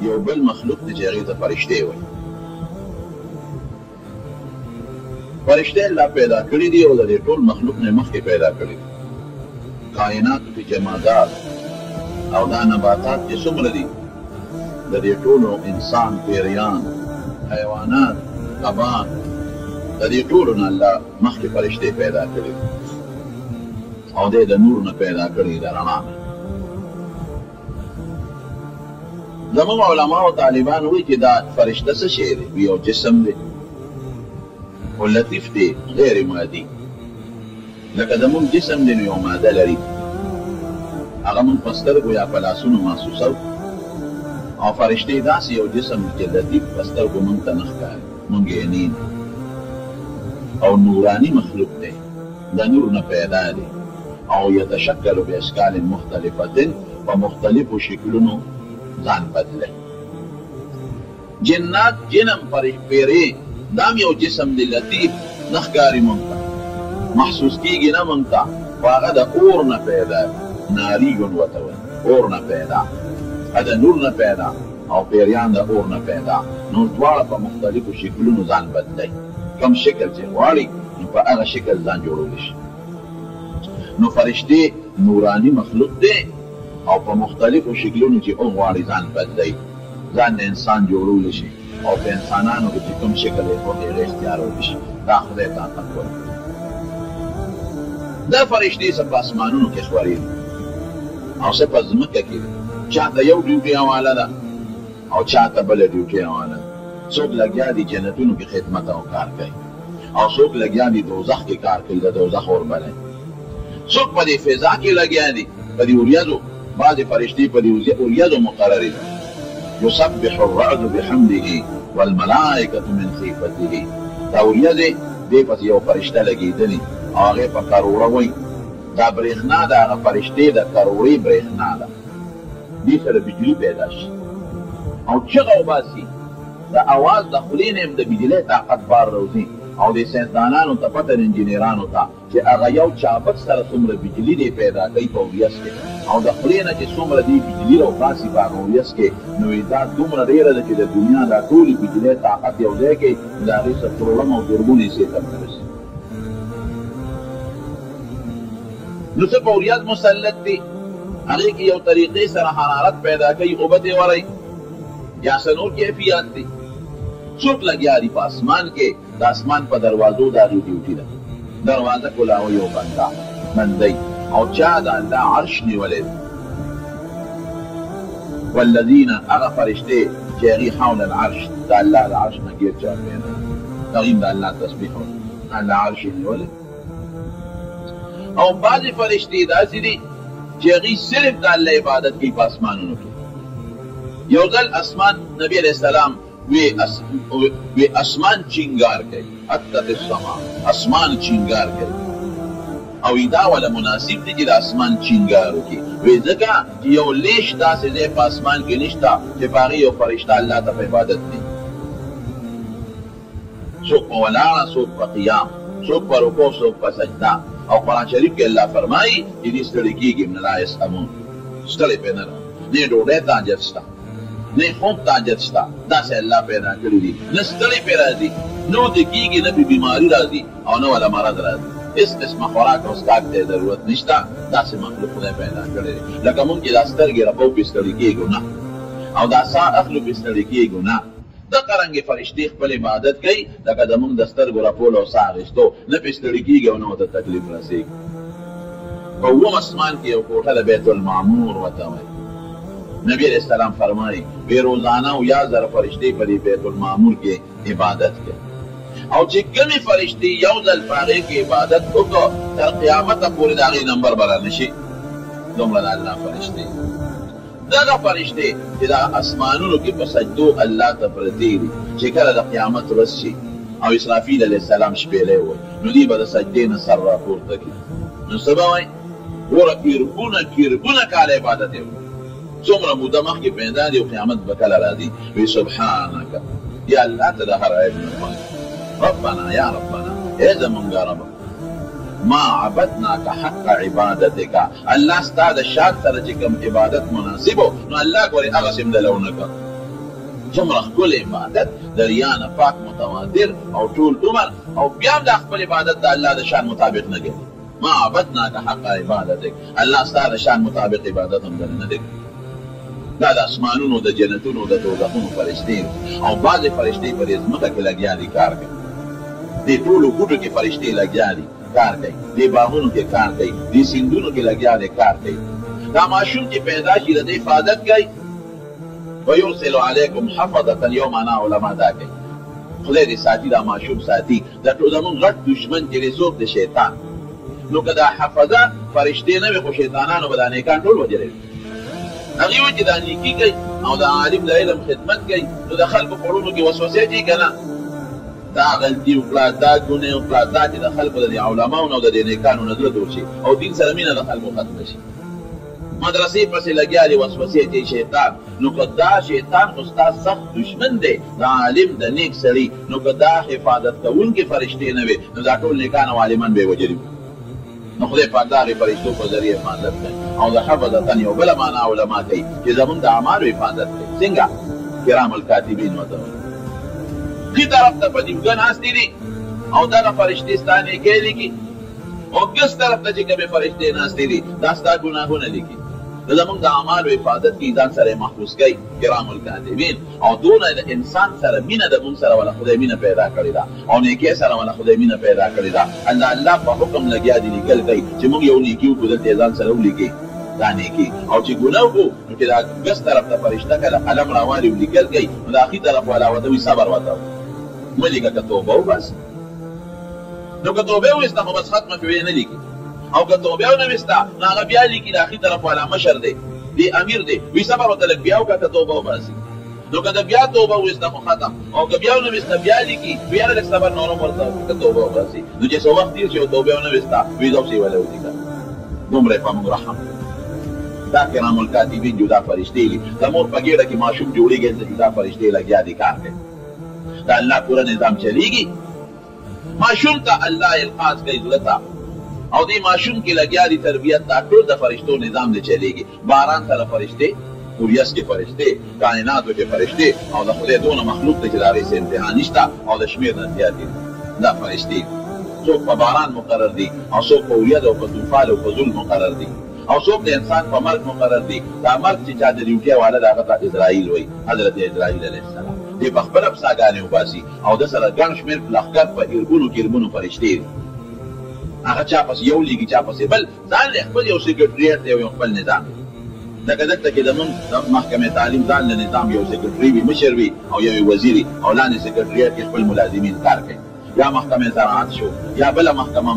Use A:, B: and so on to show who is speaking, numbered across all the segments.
A: You بل مخلوق دی چې هغې ته فرشتې وایي. فرشتې الله پیدا کړي دي او د دې ټول مخلوق نه مخکې پیدا کړي دي. کائناتو کې جمادات او دا نباتات چې څومره دي د دې ټولو انسان، پیریان، حیوانات، کبان، د دې ټولو نه الله مخکې فرشتې پیدا کړي او دی د نور نه پیدا کړي، د رڼا نه. زموږ علما او طالبان وایي چې دا فرشته څه شی دی؟ یو جسم دی او لطیف دی، غیر مادي. لکه زموږ جسم دی نو یو ماده لري، هغه موږ په سترګو یا په لاسونو محسوسوو، او فرشتې داسې یو جسم دی چې لطیف په سترګو موږ ته نه ښکاري، موږ یې نه او نوراني مخلوق دی، د نور نه پیدا دی او یتشکل باشکال مختلفه، په مختلفو شکلونو ځان بدله. جنات، جنم، پیرې دام یو جسم دی لطیف، نه ښکاري موږ ته، محسوس کېږي نه موږ ته، خو هغه د اور نه پیدا دی، ناریون ورته وایي، اور نه پیدا، د نور نه پیدا او پیریان د اور نه پیدا. نو دواړه په مختلفو شکلونو ځان بدلوي، کم شکل چې غواړي نو په هغه شکل ځان جوړولی شي. نو فرشتې نوراني مخلوق دی او په مختلفو شکلونو چې او غواړي ځان بدلوي، ځان د انسان جوړولی شي او په انسانانو کې چې کوم شکل یې خوښ هغه اختیارولی شي. دا خدای طاقت ورکوي. دا فرشتې څه په اسمانونو کې خورېږي او څه په ځمکه کې دي. چاته یو ډیوټي حواله ده او چاته بله ډیوټي حواله ده. څوک لګیا دي جنتونو کې خدمت او کار کوي او څوک لګیا دي دوزخ کې کار کوي، د دوزخ اور بلوي. څوک په دې فضا کې لګیا دي، په دې وریځو، بعضې فرشتې په دې وریځو مقررې دي. یسبح الرعد بحمده والملائکة من خیفته. دا وریځې دې پسې یو فرشته لګېدلي او هغې په کروړه وایي. دا برېښنا د هغه فرشتې د کروړې برېښنا ده، دې سره بجلي پیدا شي او چغه وباسي. د اواز د خولې نه هم د بجلۍ طاقت بار روځي او د ساینسدانانو ته پته د انجینرانو ته چې هغه یو چابک سره څومره بجلي دی پیدا کوي په وریځ کې، او د خولې نه چې څومره دی بجلي راوباسي په هغه وریځ کې، نو دا دومره ډېره ده چې د دنیا دا ټولې بجلۍ طاقت یو ځای کې د هغې څه کروړم او زرګونې حصې ته رسي. نو څه په وریځ مسلط دي، هغې کې یو طریقې سره حرارت پیدا کوي، اوبه دې ورئ یا څه نور کیفیات دي. څوک لګیا دي په اسمان کې، د اسمان په دروازو د هغې ډیوټي ده، دروازه کولاوه یو بندی او چا د الله عرش نیولی دی. والذین هغه فرشتې چې هغې حول العرش د الله د عرش نه ګیر چاپېره هغې د الله تسبیح وکړي، الله عرش یې نیولی. او بعضې فرشتې داسې دي چې هغې صرف د الله عبادت کوي په اسمانونو کې. یو ځل اسمان نبی علیہ السلام وی اسمان چینگار کوي، اتت السما، اسمان چینگار کوي او دا ولا مناسب دی چې د اسمان چینگار وکړي. وی ځکه چې یو لیش داسې ځای په اسمان کې نشته چې په هغې یو فرشته الله ته په عبادت کوي. څوک په ولاړه، څوک په قیام، څوک په رکوع، څوک په سجده. او قرآن شریف کې الله فرمایي چې دې ستړي کېږي نه لا یسأمون، ستړی پرې نه ده، نه ډوډۍ ته حاجت شته، نه خوب ته حاجت شته، داسې الله پیدا کړي دي. نه ستړی پرې راځي، نه ودې کېږي، نه بیماري راځي او نه ولا مرض راځي. هېڅ قسمه خوراک او څښاک ته ضرورت نشته. داسې مخلوق خدای پیدا کړی دی. لکه مونږ چې دا سترګې رپو پرې ستړي کېږو نه، او دا ساه اخلو پرې ستړي کېږو نه. دغه رنګې فرشتې خپل عبادت کوي لکه زمونږ د سترګو رپولو او ساه اخیستو، نه پرې ستړي کېږي او نه ورته تکلیف رسېږي. په اووم اسمان کې یو کوټه د بیت المعمور ورته وایي. نبی علیہ السلام فرمایي وی روزانه او یا زره فرشتې په دې بیت المعمور کې عبادت کوي، او چې کومې فرشتې یو ځل په هغې کې عبادت وکړو تر قیامته پورې د هغې نمبر به را نه شي. دومره د الله فرشتې. دغه فرشتې چې د اسمانونو کې په سجدو الله ته پرتې دي، چې کله د قیامت ورځ شي او اسرافیل علیه السلام شپېلی ووایي، نو دوی به د سجدې نه سر راپورته کړي. نو څه به وایي؟ ګوره کیربونه کاله عبادت یې وکړو، څومره موده مخکې پیدا دي او قیامت به کله راځي. وی سبحانک، یا الله ته د هر عیب نه پاک، ربنا یا ربنا، ای زمونږ رب، ما عبدناک حق عبادتک، الله ستا د شان سره چې کوم عبادت مناسب و، نو الله ګورې هغسې هم دله ونه کړه. څومره ښکلی عبادت د ریا نه پاک متواتر او ټول عمر او بیا هم دا خپل عبادت د الله د شان مطابق نه کوي. ما عبدناک حق عبادتک، الله ستا د شان مطابق عبادت هم در نه دی. دا د اسمانونو د جنتونو د دوزخونو فرشتې او بعضې فرشتې په دې ځمکه کې لګیا دي کار کوي. دې ټولو بوټو کې فرشتې لګیا دي کار کوي، دې باغونو کې کار کوي، دې سیندونو کې لګیا دي کار کوي. دا ماشوم چې پیدا شي د دې حفاظت کوي. ویرسل علیکم حفظة یوم انا علما دا کوي خدای دې ساتي، دا ماشوم ساتي. دا ټول زمونږ غټ دشمن چې دی څوک د شیطان. نو که دا حفظه فرشتې نه وي خو شیطانانو به دا نیکان ټول وجلی وي. هغې وایي چې دا نیکي کوي او د عالم د علم خدمت کوي، نو د خلکو په وړونو کې وسوسې کوي که نه، دا غلطي وکړه، دا ګناه وکړه، دا چې د خلکو د دې علماو نه او د دې نیکانو نه زړه دور شي او دین سره مینه د خلکو ختمه شي. مدرسې پسې لګیا دي وسوسې چې شیطان. نو که دا شیطان خو ستا سخت دشمن دی د عالم د نیک سړي، نو که دا حفاظت کوونکې فرشتې نه وي نو دا ټول نیکان او عالمان به یې وجلي. نو خدای پاک د هغې فرشتو په ذریعه حفاظت کوي او د حفظة یو بله معنا علما کوي چې زمونږ د اعمالو حفاظت کوي. څنګه؟ کرام الکاتبین ورته وایي. ښي طرف ته په دیوګه ناستې دي او دغه فرشتې ستا نیکۍ لیکي، او ګس طرف ته چې کومې فرشتې ناستې دي دا ستا ګناهونه لیکي. د زمونږ د اعمالو حفاظت کوي، ځان سره یې محفوظ کوي کرام الکاتبین. او دونه د انسان سره مینه د مونږ سره ولا خدای مینه پیدا کړې ده او نیکۍ سره ولا خدای مینه پیدا کړې ده. الله په حکم لګیا دي لیکل کوي چې موږ یو نیکي وکړو دلته یې ځان سره ولیکي دا نیکي، او چې ګناه وکړو نو چې دا ګس طرف ته فرشته کله قلم راوالي ولیکل کوي نو د ښي طرف والا ورته وایي صبر ورته مه لیکه که توبه وباسي. نو که توبه وویسته خو بس ختمه شوې نه لیکي، او که توبه ونه ویسته نو هغه بیا لیکي د ښي طرف والا مشر دی، دی امیر دی، وی صبر ورته لږ بیا وکړه که توبه وباسي. نو که د بیا توبه وویسته خو ختم، او که بیا ونه ویسته بیا لیکي وی یاره لږ صبر نور هم ورته وکړه که توبه وباسي. نو چې څه وخت تېر شي او توبه ونه ویسته وی ځو شي ولی ولیکه. دومره یې په موږ رحم دا کرام الکاتبین جدا فرشتې دي. د مور په ګېډه کې ماشوم جوړېږي هلته جدا فرشتې لګیا دي کار کوي. دا الله پوره نظام چلیږي. ماشوم ته الله القاص کوي زړه ته، او دې ماشوم کې لګیا دي تربیت ته. ټول د فرشتو نظام دی چلیږي. باران سره فرشتې، اوریس کې فرشتې، کائناتو کې فرشتې، او د خدای دونه مخلوق دی چې د هغې څه انتها نشته او د شمېر نه زیات دي دا فرشتې. څوک په باران مقرر دي او څوک په اورید او په طوفان او په ظلم مقرر دي، او څوک د انسان په مرګ مقرر دي. دا مرګ چې چا د ډیوټۍ والا د هغه ته اسرائیل وایي، حضرت اسرائیل علیه السلام. دې په خپله پساګانې وباسي او د سره ګڼ شمېر لښکر په اربونو فرشتې دي. هغه چا پسې یو لیکي چا پسې بل، ځان له خپل یو سیکرټریټ دی او یو خپل نظام. لکه دلته کې زمونږ د محکمې تعلیم ځان له نظام یو سیکرټري وي، مشر وي او یو وزیر وي، او لاندې سیکرټریټ کې خپل ملازمین کار کوي. یا محکمه زراعت شو، یا بله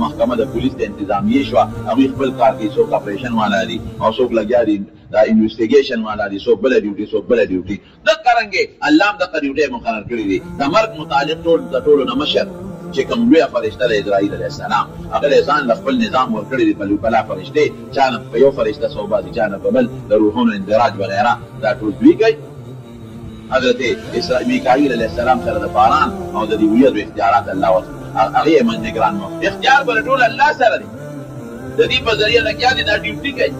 A: محکمه د پولیس د انتظامیې شوه، هغوی خپل کار کوي. څوک اپریشن والا دي او څوک لګیا دي دا انویسټیګیشن والا دي، څوک بله ډیوټي څوک بله ډیوټي. دغه رنګې الله هم دغه ډیوټۍ مقرر کړي دي. د مرګ متعلق د ټولو نه مشر چې کوم لویه فرشته د اسرائیل علیه السلام، هغه یې ځان له خپل نظام ورکړی دی. بلا فرشتې چا نه په یو فرشته څه وباسي، چا نه په بل، د روحونو اندراج وغیره دا ټول دوی کوي. حضرت میکائیل علیه السلام سره د باران او د دې وریځو اختیارات الله ورکړي، هغې یې نګران اختیار به ټول الله سره دی. د دې په ذریعه لګیا دي دا ډیوټي کوي.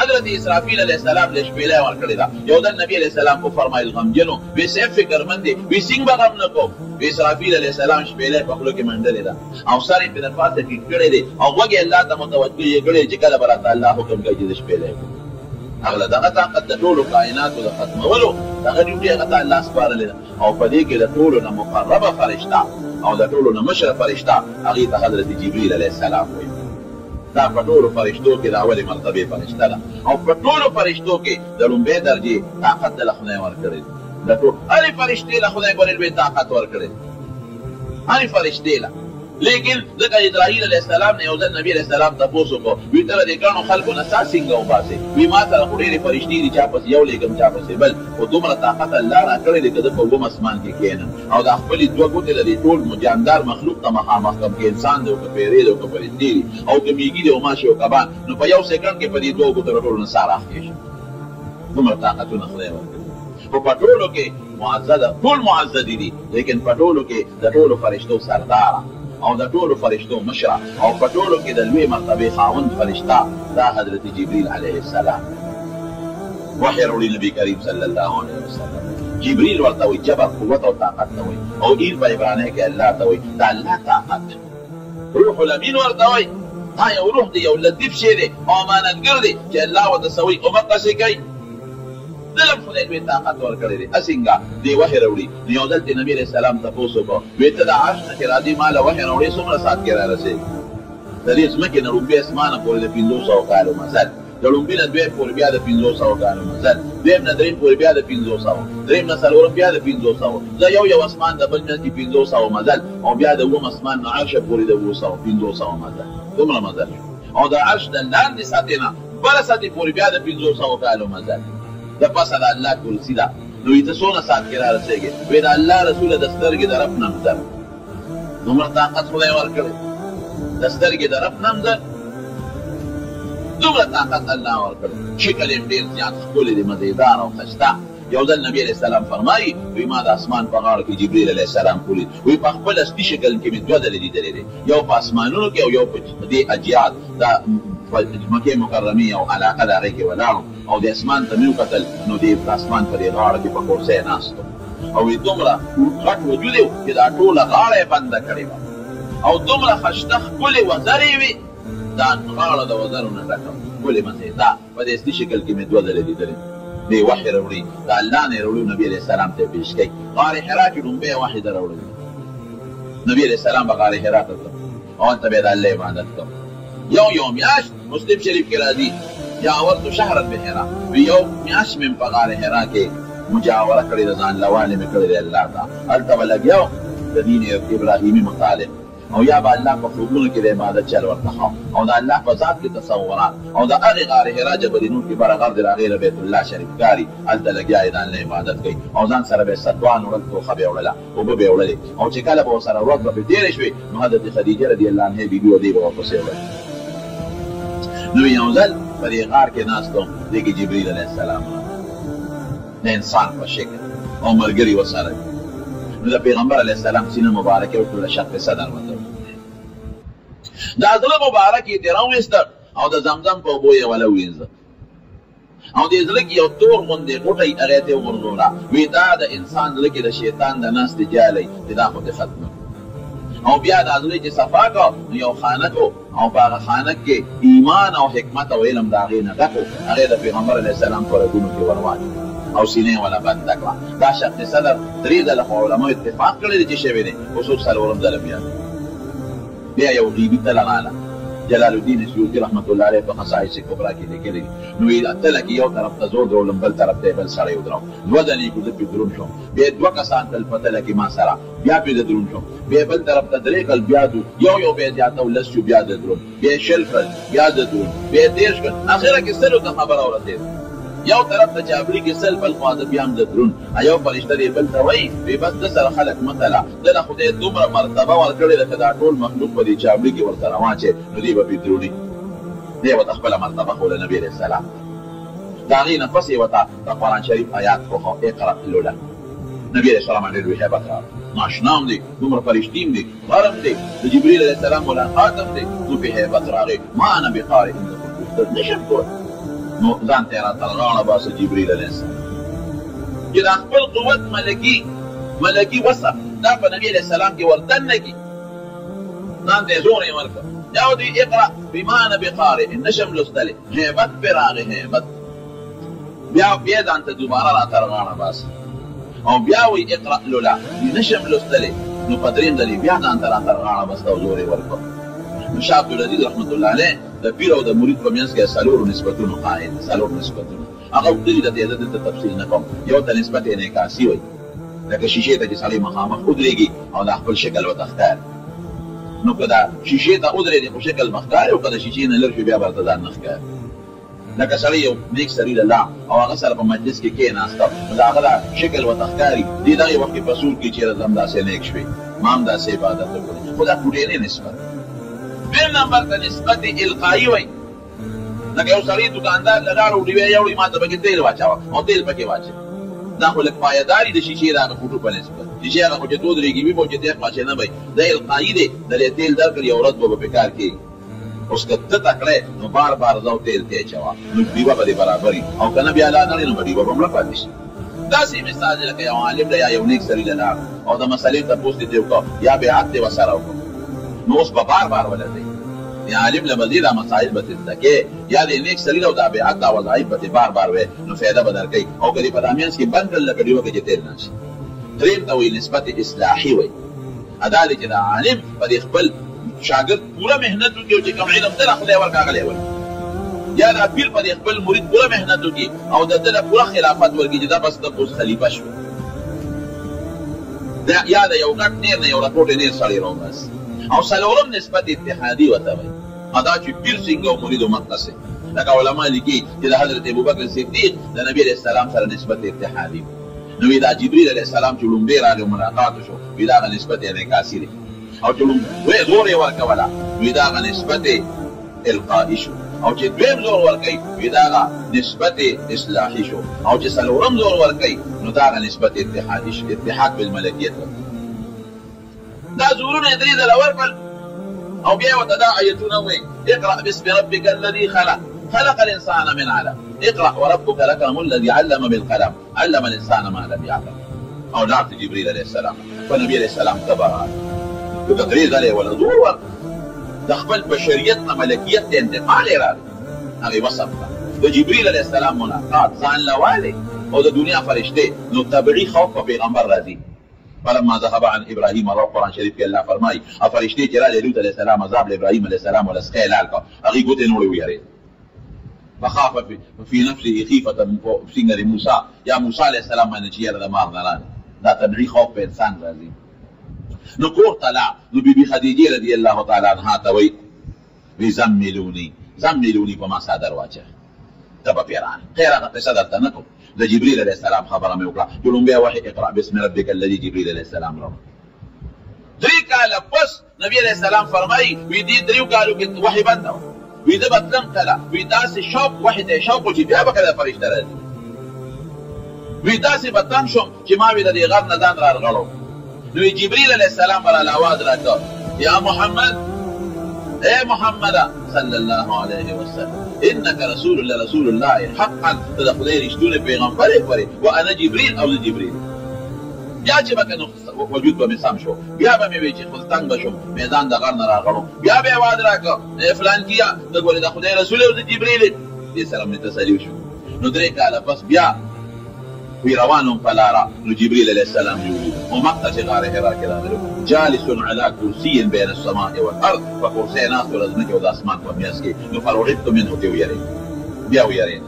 A: حضرت اسرافیل علیه السلام له شپېلۍ ورکړې ده. یو ځل نبي علیه السلام وفرمایل غمجن و، وی صاحب فکرمند دی، وی څنګه به غم نه کوم. اسرافیل علیه السلام شپېلۍ په خوله کې منډلې ده او سر یې پرې پاسه ټیټ کړی دی او غوږ یې الله ته متوجه یې کړی چې کله به راته الله حکم کوي چې د شپېلۍ کړو. هغه له دغه طاقت د ټولو کائناتو د ختمولو دغه ډیوټي هغه ته الله سپارلې ده. او په دې کې د ټولو نه مقربه فرشته او د ټولو نه مشره فرشته هغې ته حضرت جبریل علیه السلام وایي. دا په ټولو فرشتو کې د اولې مرتبې فرشته ده، او په ټولو فرشتو کې د لومبۍ درجې طاقت له خدای ورکړی دی. د هرې فرشتې له خدای ګورې لوی طاقت ورکړی دی، هرې فرشتې له. لیکن ځکه اسرائیل علیه السلام نه یو ځل نبي علیه السلام تپوس وکړو، وی ته له دې ګڼو خلکو نه سا څنګه وباسې؟ وی ما سره خو ډېرې فرشتې دي، چا پسې یو لېږم چا پسې بل، خو دومره طاقت الله راکړی دی که زه په اووم اسمان کې کښېنم او دا خپلې دوه ګوتې له دې ټول جاندار مخلوق ته مخامخ کړم، که انسان دی او که پیرې دی او که فرشتې دي او که میږي دی او ماشي او کبان، نو په یو سیکنډ کې په دې دوه ګوتو له ټولو نه سا راخېږي. دومره طاقتونه خدای ورکړي. خو په ټولو کې معزده، ټول معزدي دي، لیکن په ټولو کې د ټولو فرشتو سرداره او د ټولو فرشتو مشره او په ټولو کې د لوی مرتبې خاوند فرشته دا حضرت جبریل علیه السلام. وحی راوړي نبي کریم صلی الله علیه وسلم. جبريل ورته وایي جبر قوت او طاقت ته وایي او ایل په عبرانۍ کې الله ته وایي د الله طاقت. روح الامین ورته وایي دا یو روح دی، یو لطیف شی دی او امانتګر دی چې الله ورته څه وایي همغسې کوي. دلم خدای دوی طاقت ورکړی دی. اسینګه دی وحی راوړي. نو یو ځل نبی علیه السلام تپوس وکړو، وایي ته د عرش نه چې راځې ما له وحی راوړې څومره ساعت کې رارسېږي؟ د دې ځمکې نه لومبي اسمانه پورې د 500 کالو مزل، د لومبي نه دویم پورې بیا د 500 کالو مزل، دویم نه دریم پورې بیا د 500، دریم نه څلورم بیا د 500، زه یو اسمان د بل نه 500 مزل، او بیا د اووم اسمان نه عرش پورې د 500 مزل. دومره مزل او د عرش د لاندې سطحې نه بله سطحې پورې بیا د 500 کالو مزل. د پسه د الله کرسي ده. نو وایي ته څونه ساعت کې رارسېږې؟ وایي د الله رسوله د سترګې د رب نه مزل. دومره طاقت خدای ورکړی د سترګې د رب نه مزل، دومره طاقت الله ورکړی. شکل یې ډېر زیات ښکلی دی، مزېدار او ښایسته. یو ځل نبی علیه السلام فرمایي وایي ما د اسمان په غاړه کې جبریل علیه السلام ولید. وایي په خپل اصلي شکل کې مې دوه ځلې لیدلی دی، یو په اسمانونو کې او یو په دې اجیاد د مکې مکرمې او علاقه د هغې کې ولاړو او د اسمان ته مې وکتل، نو د اسمان په دې غاړه کې په کرسۍ ناست او وایي دومره غټ وجود یې چې دا ټوله غاړه یې بنده کړې وه او دومره ښایسته ښکلې وزرې وې، دا غاړه د وزرو نه ډکه ښکلې مزېدار. په دې اصلي شکل کې مې دوه ځلې لیدلې. دی وحی راوړي، د الله نه یې راوړي، نبي علیه السلام ته یې پېش کوي. غار حرا کې لومبی وحی ده راوړی. نبي علیه السلام به غار حرا ته تلو او هلته به یې د الله عبادت کوو. یو میاشت مسلم شریف کې راځي جاورت شهرا بحرا، وی یو میاشت مې په غار حرا کې مجاوره کړې ده، ځان لوالې مې کړې ده الله ته. هلته به لګیا د دین ابراهیمي مطالب او یا به الله په خوبونو کې د عبادت چل ورته ښه او د الله په ذات کې تصورات او د هغې غار حرا جبل نور کې بره غر د هغې له بیت الله شریف ښکاري. هلته لګیا یې د الله عبادت کوي او ځان سره به یې ستوان وړل، توښه به یې وړله، اوبه به یې وړلې او چې کله به ورسره ورځ به پرې تېرې شوې نو حضرت خدیجه رضي الله عنها بیبي و دې به ورپسې وړل. نو یو ځل په دې غار کې ناست وم، دې کې جبریل علیه السلام د انسان په شکل او ملګري ورسره. نو د پیغمبر علیه السلام سینه مبارکه ورته شق صدر وته، دا زړه مبارک یې ترې راوویسته او د زمزم په اوبو یې ولوینځه او دې زړه کې یو تور غوندې غوټۍ هغې ته یې وغورځوله. وایي دا د انسان زړه کې د شیطان د ناستې جالی چې دا خو دې ختمه او بیا دا زړه چې صفا کړه نو یو خانک و او په هغه خانک کې ایمان او حکمت او علم د هغې نه ډک و. هغې د پیغمبر علیه السلام په رګونو کې ورواچو او سینې یې وله بنده کړه. دا شق صدر 3 ځله خو علماو اتفاق کړی دی چې شوی دی، خصوص 4م ځله بیا یو غیبي تله راله. جلال الدین سیوطي رحمت الله علیه په خصائص کبرا کې لیکلي دي. نو تله کې یو طرف ته زور درولم، بل طرف ته بل سړی ودرو، 2 دانې کو زه پې دروند شوم، بیا 2 کسان تل په تله کې ما سره، بیا پې زه دروند شوم، بیا بل طرف ته 3 کل بیا یو بیا زیاته 10 شو، بیا زه دروند، بیا 20 کل بیا زه دروند، بیا 30 کل، اخره کې 100 ته خبره ورسېده. یو طرف ته چابلي کې 100 بل خوا د بیا هم د دروند. یو فرشته دی بل ته وایي وی بس ده سره خلک مه تله، ده له خدای دومره مرتبه ورکړې ده که دا ټول مخلوق په دې چابلي کې ورسره واچې نو دوی به پرې دروني. دی ورته خپله مرتبه ښوله نبي علیه السلام. د هغې نه پس یې ورته د قرآن شریف آیات وښو، اقرأ لوله. نبي علیه السلام ډېر لوی هیبت راغلی، ناشنا هم دی، دومره فرشتي هم دی، غر هم دی، د جبریل علیه السلام ملاقات هم دی، نو پې هیبت راغی. ما انا بقارئ ان كنت نشم کولی. نو ځان ته یې راته غاړه باسه جبریل علیه السلام چې دا خپل قوت ملکي وصف دا په نبي علیه السلام کې ور دننه کړي، ځان ته یې زور یې ورکړه. یا ودې اقرأ بما انا بقارئ، نشم لوستلی، هیبت پرې راغی، هیبت. بیا ځان ته دوباره راته غاړه باسه او بیا وایي اقرأ لولا، نشم لوستلی، نو په 3 ځلې بیا ځان ته راته غاړه بسته او زور یې ورکړه. نو شاه عبدالعزیز رحمت الله علیه د پیر او د مرید په منځ کې 4 نسبتونو قائل، 4 نسبتونه هغه وګړي د دې د تفصیل نه کوم. یو ته نسبت انعکاسي وایي، لکه شیشې ته چې سړی مخامخ ودرېږي او د خپل شکل ورته ښکاري. نو که دا شیشې ته ودرېږي خو شکل به ښکاري، او که د شیشې نه لرې شي بیا به ورته ځان نه ښکاري. لکه سړی یو نیک سړي له او هغه سره په مجلس کې کېناسته نو د هغه دا شکل ورته ښکاري. دې دغې وخت کې په سور کې چېرې زه هم داسې نیک شوې، ما هم داسې عبادت وکړې، خو دا ډېرې نسبت. دویم نمبر ته نسبت القایي وایي، لکه یو سړي دوکاندار له لاړه ډېوې یوړې، ما ته پکې تیل واچوه او تیل پکې واچوه. دا خو لږ پایداري د شیشې د هغه فوټو په نسبت. شیشې هغه خو چې ودرېږي وي، خو چې تیغ پاچې نه وي، دا القایي دی. دلې تیل درکړي یو ورځ به په کار کېږي. اوس که ته تکړی نو بار ځه او تیل ته یې اچوه، نو ډېوه به دې برابر وي، او که نه بیا لا نړې نو به ډېوه به مړه پاتې شي. داسې مثال لکه یو عالم دی یا یو نیک سړي له او د مسلې تپوس دې وکړو یا بیعت دې ورسره وکړو، نو اوس به بار بار ولټوي. یا عالم له به دا مسایل به زده کې، یا د نیک سړي له دا بیعت دا وظایف به بار بار وي، نو فایده به درکوي. او که دې په دا منځ کې بند کړل لکه ډیوه کې چې تېل نه شي. درېیم ته وایي نسبت اصلاحي وایي. ادا دی چې دا عالم په دې خپل شاګرد پوره محنت وکړي او چې کوم علم دله خدای ورکاغلی وي، یا دا پیر په دې خپل مرید پوره محنت وکړي او د ده له پوره خلافت ورکړي چې دا بس د اوس خلیفه شو. یا د یو ګټ نیر نه یو راپورټ نیر سړی راوباسي. او څلورم نسبت اتحادي ورته وایي. دا چې پیر څنګه او مرید ومقصد لکه علما لیکي چې د حضرت ابوبکر صدیق د نبي علیه السلام سره نسبت اتحادي نو دا جبريل علیه السلام چې لومبې راغی ملاقات شو وی دا نسبت انعکاسي دی، او چې لومبې زور یې ورکوله وی دا نسبت القائي شو، او چې دویم زور ورکوي وی دا نسبت اصلاحي شو، او چې څلورم زور ورکوي نو دا نسبت اتحادي شو، اتحاد بالملکیت. دا زورونه درې ځله ورکړل او بیا ورته دا آیتونه وایي اقرأ باسم ربك الذي خلق خلق الانسان من علم اقرأ وربك الأكرم الذي علم بالقلم علم الانسان ما لم يعلم. او لاړ جبريل عليه السلام فنبي عليه السلام تبع درې ځله ولا زور ورکړ د خپل بشریت نه ملکیت ته انتقال یې راغی. هغې وصف کړه د جبريل عليه السلام ملاقات ځان له والي او د دنیا فرشتې نو طبیعي خوف په پیغمبر راځي. فلما ذهب عن ابراهيم الله قرآن شریف کې الله فرمایي فرشتې چې راغلې لوط علیه السلام عذاب له ابراهیم علیه السلام ولا سقی لال کړه هغې ګوتې نوړې ویارېد فخاف في نفسه خيفة څنګه موسی یا موسی علیه السلام باندې چې یاره د مار نه راغی دا طبیعي خوف په انسان راځي. نو کور ته لاړ نو بیبي خدیجې رضی الله تعالی عنها ته وایي وی زملوني په ما څادر واچوه ته به پیران خیر هغه قصه درته نه کوم. د جبريل علیه السلام خبره مې وکړه چې لومبی وحي اقرأ باسم ربک الذي جبريل علیه السلام راوړ. 3 کاله پس نبی علیه السلام فرمایي وی دې 3 کالو کې وحي بنده وه وی زه به تلم کله وی داسې شوق وحي ته شوق و چې بیا به کله فرشته راځي وی داسې به تم شم چې ما وی د دې غر نه ځان رارغړو نو جبريل علیه السلام براله آواز راکړ یا محمد اے محمد صلی الله علیه وسلم انك رسول الله حقا ته د خدای رښتونی پیغمبر یې وانا جبريل او جبريل. بیا چې به که وجود به مې سم شو بیا به مې وی چې خلتنګ به شم میدان د غر نه راغړم بیا به یې واز راکړه فلانکیه ته ګورې د خدای رسول او د جبريل دې سره مې تسلي شو. نو 3 کاله پس بیا وی روانهم په لاره نو جبريل علیه السلام جوړي او مقطع چې غار حرا کې راغلو جالس على كرسي بين السماء والارض فكرسي ناس ولازمك او د اسمان په میاس کې نو فرغبت منه ته ویری بیا ویری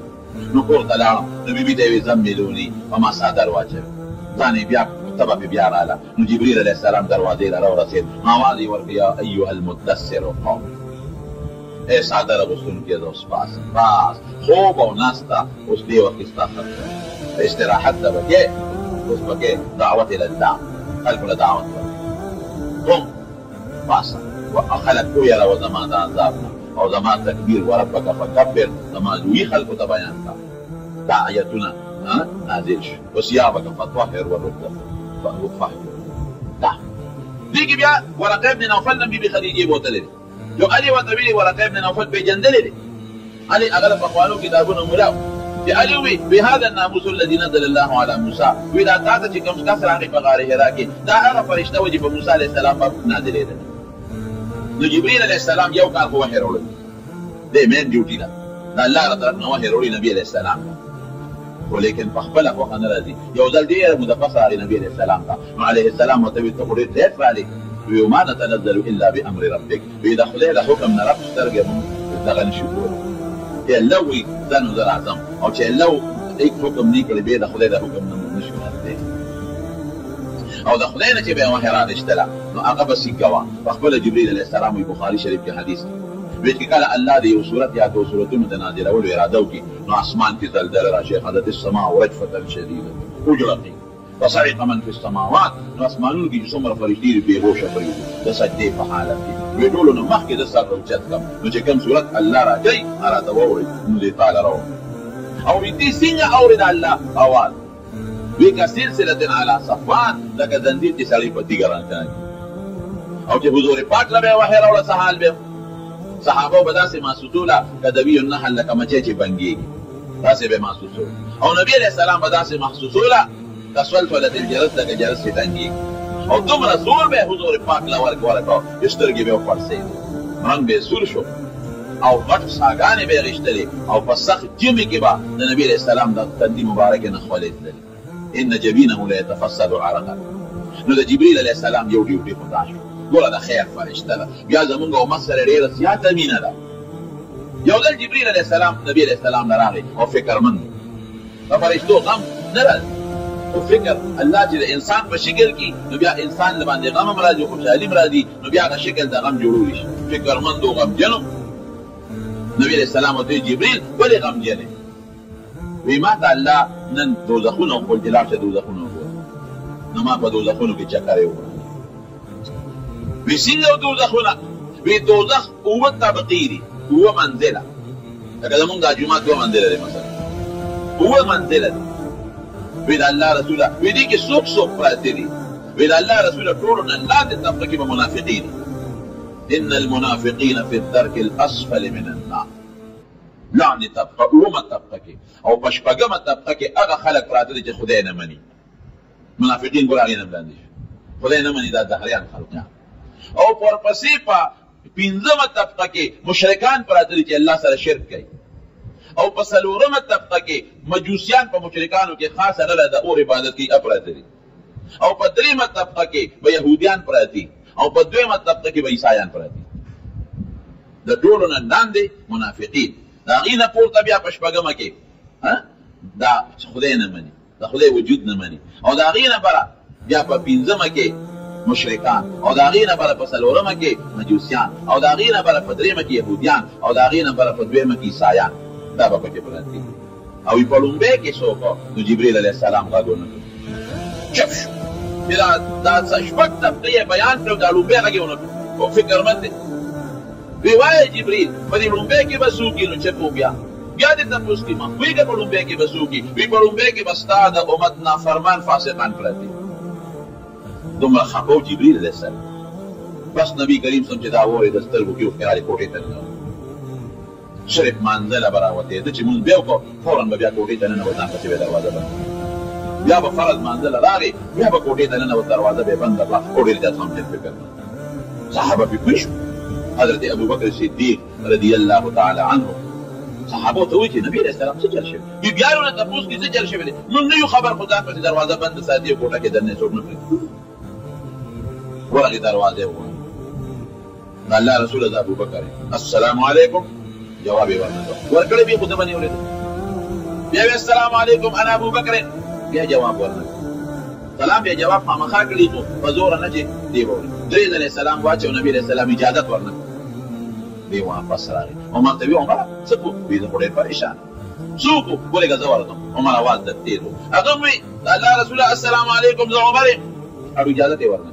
A: نو کور ته لاړم نو بیبي ته وی زملوني په ما څادر واچوه ځان بیا تبه بیا رااله نو جبريل علیه السلام دروازې ته راورسېد آواز یې ورکړ یا ایها المدثر قم اے څادر اغوستونکي د اوس پاس خوب او ناسته اوس دې وخت ستا استراحت ته بکې اوس پکې دعوت الله خلکو له دعوت قم پاسه خلک ویره و زما د عذاب نه او زما تکبیر وربک فکبر زما لوی خلکو ته بیان کړه دا آیتونه نازل شو وثيابك فطهر والركب فطهر. دا دې کې بیا ورقه ابن نوفل نبی بي خدیجه بوتلې یو علي وتویل ورقه ابن نوفل پیجندلې علي هغه په خوانو کتابونو مولا چې علي وی بهذا الناموس الذي نزل الله على موسى وی دا تاسو چې کوم کس راغی په غار حرا کې دا هغه فرشته و چې په موسی عليه السلام باندې نازلې ده. نو جبريل عليه السلام یو کال هو هرول دې مین ډیوټي ده دا الله تعالی نو هرول نبی عليه السلام ولیکن په خپل وخت نه راځي یو ځل ډېر مدفع علي نبی عليه السلام ته عليه السلام وتوی ته قرې ته فعلي وما نتنزل الا بامر ربك واذا خلال حكم من رب ترجم دغه نشي کولای لوی ځانو در اعظم او چې لو هیڅ حکم نه کړی به د خدای د حکم نه نشي راځي او د خدای نه چې به وحی را دشتله نو هغه به سیګوا خپل جبريل عليه السلام بخاری شریف کې حدیث ویل کې کله الله دې یو صورت یا دو صورتونو د نازلولو اراده وکړي نو اسمان کې زلزله راشي حدث السماء ورجفه شديده اجرتي وصعق من في السماوات نو اسمانونو کې څومره فرشتي به هوښه پرېږدي د سجدې په حالت کې وی ټولو نو مخکې د سر اوچت کړم نو چې کوم صورت الله راکوي راته واورئ نو دې تعالی راوړي او دې څنګه اورېد الله اواز وی که سلسله على صفوان لکه زنځیر چې سړی په تیږه راکاږي او چې حضور پاک له به وحی راوړه څه حال به صحابه به داسې ماسوتوله که د ویو نحل لکه مچۍ چې بنګېږي داسې به محسوسول او نبی علیه السلام به داسې محسوسوله که سلسلة الجرس لکه جرس چې تنګېږي او دومره زور به حضور پاک له ورکړه چې سترګې به وپړسېدې رنګ به یې سور شو او غټ ساګانې به یې غېښتلې او په سخت ژمي کې به د نبي علیه السلام د تندي مبارکې نه خولې تللې ان جبینه لیتفصل عرقا نو د جبریل علیه السلام یو ډیوټي خدا شو ګوره د خیر فرشته ده بیا زمونږ امت سره ډېره زیاته مینه ده یو ځل جبریل علیه السلام نبي علیه السلام نه راغی او فکرمند د فرشتو غم نه راځي او فکر الله چې د انسان په شکل کې نو بیا انسان له باندې غم هم راځي خوشحالي هم راځي نو بیا هغه شکل د غم جوړولی شي فکرمند او غمجن نبي علیه السلام ورته جبریل ولې غمجن یې وی ما ته الله نن دوزخونه وښول چې لاړ شه دوزخونه وګوره نو ما په دوزخونو کې چکر یې وکړه وی څنګه دوزخونه وی دوزخ اووه طبقې دي اووه منزله لکه زمونږ دا جومات دوه منزله دی مثلا اووه منزله دي وی د الله رسوله وی دې کې څوک څوک پراته دي وی د الله رسوله ټولو نه لاندې طبقه کې به منافقین دي ان المنافقین فی الدرک الاسفل من النار لاندې طبقه اوومه طبقه کې او په شپږمه طبقه کې هغه خلک پراته دي چې خدای نه مني منافقین ګوره هغې نه لاندې شي خدای نه مني دا دهریان خلقیان او ورپسې په پنځمه طبقه کې مشرکان پراته دي چې الله سره شرک کوي او په څلورمه طبقه کې مجوسیان په مشرکانو کې خاصه ډله د اور عبادت کوي پراته دي او په دریمه طبقه کې به یهودیان پراته دي او په دویمه طبقه کې به عیسایان پراته دي د ټولو نه لاندې منافقین د هغې نه پورته بیا په شپږمه کې دا خدای نه مني د خدای وجود نه مني او د هغې نه بره بیا په پنځمه کې مشرکان او د هغې نه بره په څلورمه کې مجوسیان او د هغې نه بره په دریمه کې یهودیان او د هغې نه بره په دویمه کې عیسایان دا به پکې پراته دي او په لومبۍ کې څوک نو جبریل علیه السلام غږ ونه کړ چپ شو چې دا شپږ طبقې یې بیان کړو دا لومبۍ غږ یې ونه کړ او فکرمند دی وی وایه جبریل په دې لومبۍ کې به څوک نو چپ و بیا دې تپوس کې ما پوهېږه په لومبۍ کې به څوک وي په لومبۍ کې به ستا د امت نافرمان فاسقان پراته دي دومره خفه و جبریل علیه السلام بس نبی کریم صلی چې دا واورېد د سترګو کې وښکې هغې کوټې ته ننوت صرف منزله به راوتېده چې مونځ بیا وکړو فوراً به بیا کوټې ته ننوت ځان پسې به دروازه بنده بیا به فرض منزله راغې بیا به کوټې ته ننوت دروازه به یې بنده کړه خو ډېر زیات غمجن فکر صحابه پرې پوه شو حضرت ابوبکر صدیق رضی الله تعالی عنه صحابو ته وایي چې نبي علیه السلام څه چل شوي بي بیانو نه تپوس کې څه چل شوي دی موږ نه یو خبر خو ځان پسې دروازه بنده ساتي او کوټه کې دننه څوک نه پرېږدي ورغې دروازې ووهلې د الله رسول د ابوبکر السلام علیکم جواب یې ورنه کړ ورکړی بیا خو ده به نه اورېده بیا ویې السلام علیکم انا ابوبکر بیا جواب ورنه کړ سلام بیا جواب خامخا کړي خو په زوره نه چې دی به اوري درې ځلې سلام واچو نبي علیه السلام اجازت ورنه کړ دی واپس راغی عمر ته وی عمره څه کو وی زه خو ډېر پریشان څوک و ولېږه زه ورغلم عمر اواز در تېز و هغه وی الله رسوله السلام علیکم زه عمر یم اړو اجازت یې ورنه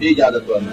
A: اجازت ورنه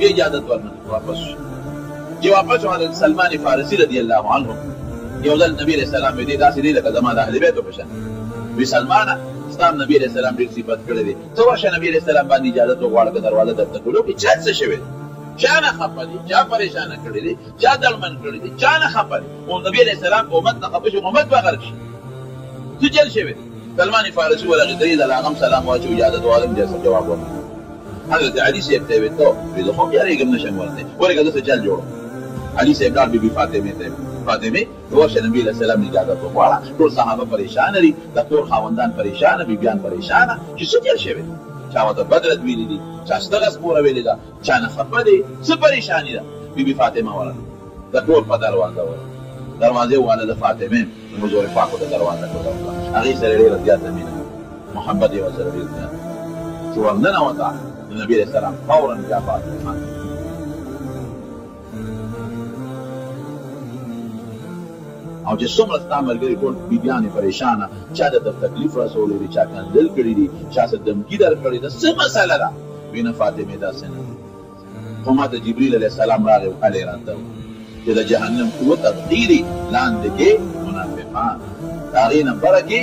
A: اجازت ورنه واپس چې واپس حضرت سلمان فارسي رضی الله عنه یو ځل نبی علیه السلام وی دی داسې دی لکه زما د اهل بیتو په شان وی سلمانه ستا نبی علیه السلام ډېر صفت کړی دی ته ورشه نبی علیه السلام باندې اجازت وغواړه که دروازه درته کولو کې چا څه شوی دی چا نه خفه دی چا پریشانه کړی دی چا دلمن کړی دی چا نه خفه دی او نبی علیه السلام په امت نه خفه شي امت به غرق شي څه چل شوی دی سلمان فارسي ورغې درې ځله هغه هم سلام واچو اجازت وغواړم جلسه جواب ورکړه حضرت علي صاحب ته یې ویل ته وی زه خو یارېږم نشم ورته ورېږه زه څه چل جوړم علي صاحب لاړ بي بي فاطمې ته فاطمې ورشه نبي علیه السلام اجازت وغواړه ټول صحابه پریشانه دي د کور خاوندان پریشانه بیبیان پریشانه چې څه چل شوی دی چا ورته بدرت ویلي دي چا ستغه سپوره ویلې ده چا نه خفه دی څه پریشاني ده بي بي فاطمه ورغله د کور په دروازه دروازې وواله د فاطمې د حضور پاکو د دروازه کوله هغې سره ډېره زیاته مینه محبت یې ورسره ډېر زیات چې ورننوته د نبي علیه السلام فورا بیا فاطمه او چې څومره ستا ملګري ټول بیبیانې پریشانه چا درته تکلیف رسولی دی چا کنځل کړي دي چا څه دمکي در کړې ده څه مسله ده وی نه فاطمې داسې نه خو ما ته جبریل علیه السلام راغی هلې راته چې د جهنم اووه طبقې دي لاندې کې منافقان د هغې نه بره کې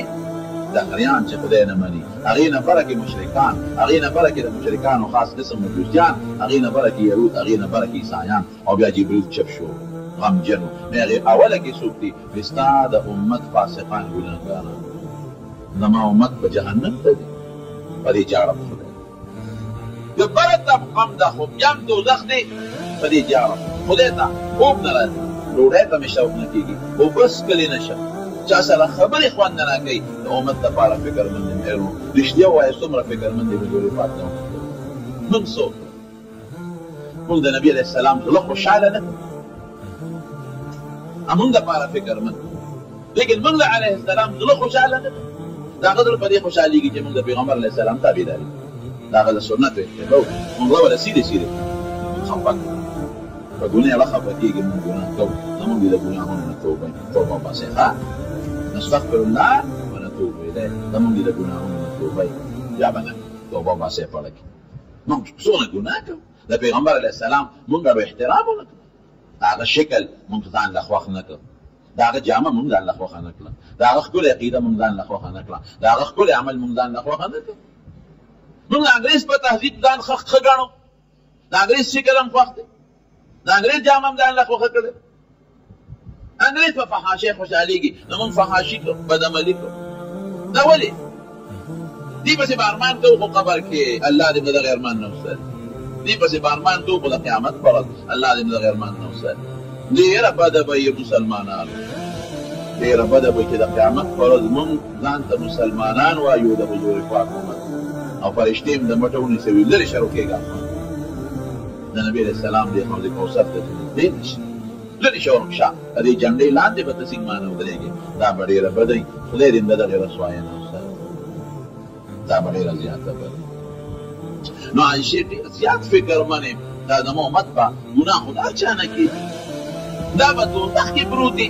A: دهریان چې خدای نه مني هغې نه بره کې مشرکان هغې نه بره کې د مشرکانو خاص قسم مجوسیان هغې نه بره کې یهود هغې نه بره کې عیسایان او بیا جبریل چپ شو غمجن هغه اوله کې څوک دي وستا د امت فاسقان ګناهګاران زما امت په جهنم ته دي په دې جاړه خدای د برته غم د خو یم دوزخ دی په دې جاړه خدای ته خوب نه راځي ډوډۍ ته مې شوق نه کېږي او بس کلی نشم چا سره خبرې خوند نه راکوي د امت دپاره فکرمند یم ایرو رښتیا ووایه څومره فکرمند دی حضور پاک ته موږ څوک موږ د نبي علیه السلام زړه خوشحاله نه کړو موږ دپاره فکرمند لیکن موږ د علیه السلام زړه خوشحاله نه کړو د هغه زړه په دې خوشحالېږي چې موږ د پیغمبر علیه السلام تابعداري د هغه د سنتو اتباع وکړو موږ وله سیدې سیدې خفه کړو په ګناه راخفه کېږي موږ ګناه کوو زموږ د ګناهونو نه توبه وباسئ نستغفر الله ونتوب الیه زموږ د ګناهونو نه توبه یا به نه توبه وباسئ پړه کې موږ څونه ګناه کوو د پیغمبر علیه السلام موږ ډېر احترام ونه کړو د هغه شکل موږ ځان له خوښ نه کړو د هغه جامه موږ ځان له خوښه نه کړه د هغه ښکلې عقیده موږ ځان له خوښه نه کړه د هغه ښکلې عمل موږ ځان له خوښه نه کړو موږ د انګریز په تهذیب ځان ښه ګڼو د انګریز شکل هم خوښ دی د انګریز جامه هم ځان له خوښه کړې انګریز په فحاشۍ خوشحالېږي نو موږ فحاشي کړو بدعملي کړو دا ولې دې پسې به ارمان کوو خو قبر کې الله دې موږ دغه ارمان نه وساتي دې پسې به ارمان کوو خو د قیامت پر ورځ الله دې موږ دغه ارمان نه وساتي ډېره بده به یې مسلمانانو ډېره بده به چې د قیامت پر ورځ موږ ځان ته مسلمانان وایو د حضور پاک امت او فرشتې هم د مټه ونیسي وي لرې شه روکېږه د نبي علیه السلام دې حوض کوثر ته نږدې نه شي لرې شه ورکشه د دې جنډۍ لاندې به ته سیګمانه ودرېږې دا به ډېره بده وي خدای دې د دغې رسوایۍ نه وساتي دا به ډېره زیاته بده نو عایشې ډېر زیات فکرمن یم دا زما امت به ګناه خو دا چا نه کېږي دا به دوزخ کې پروت دي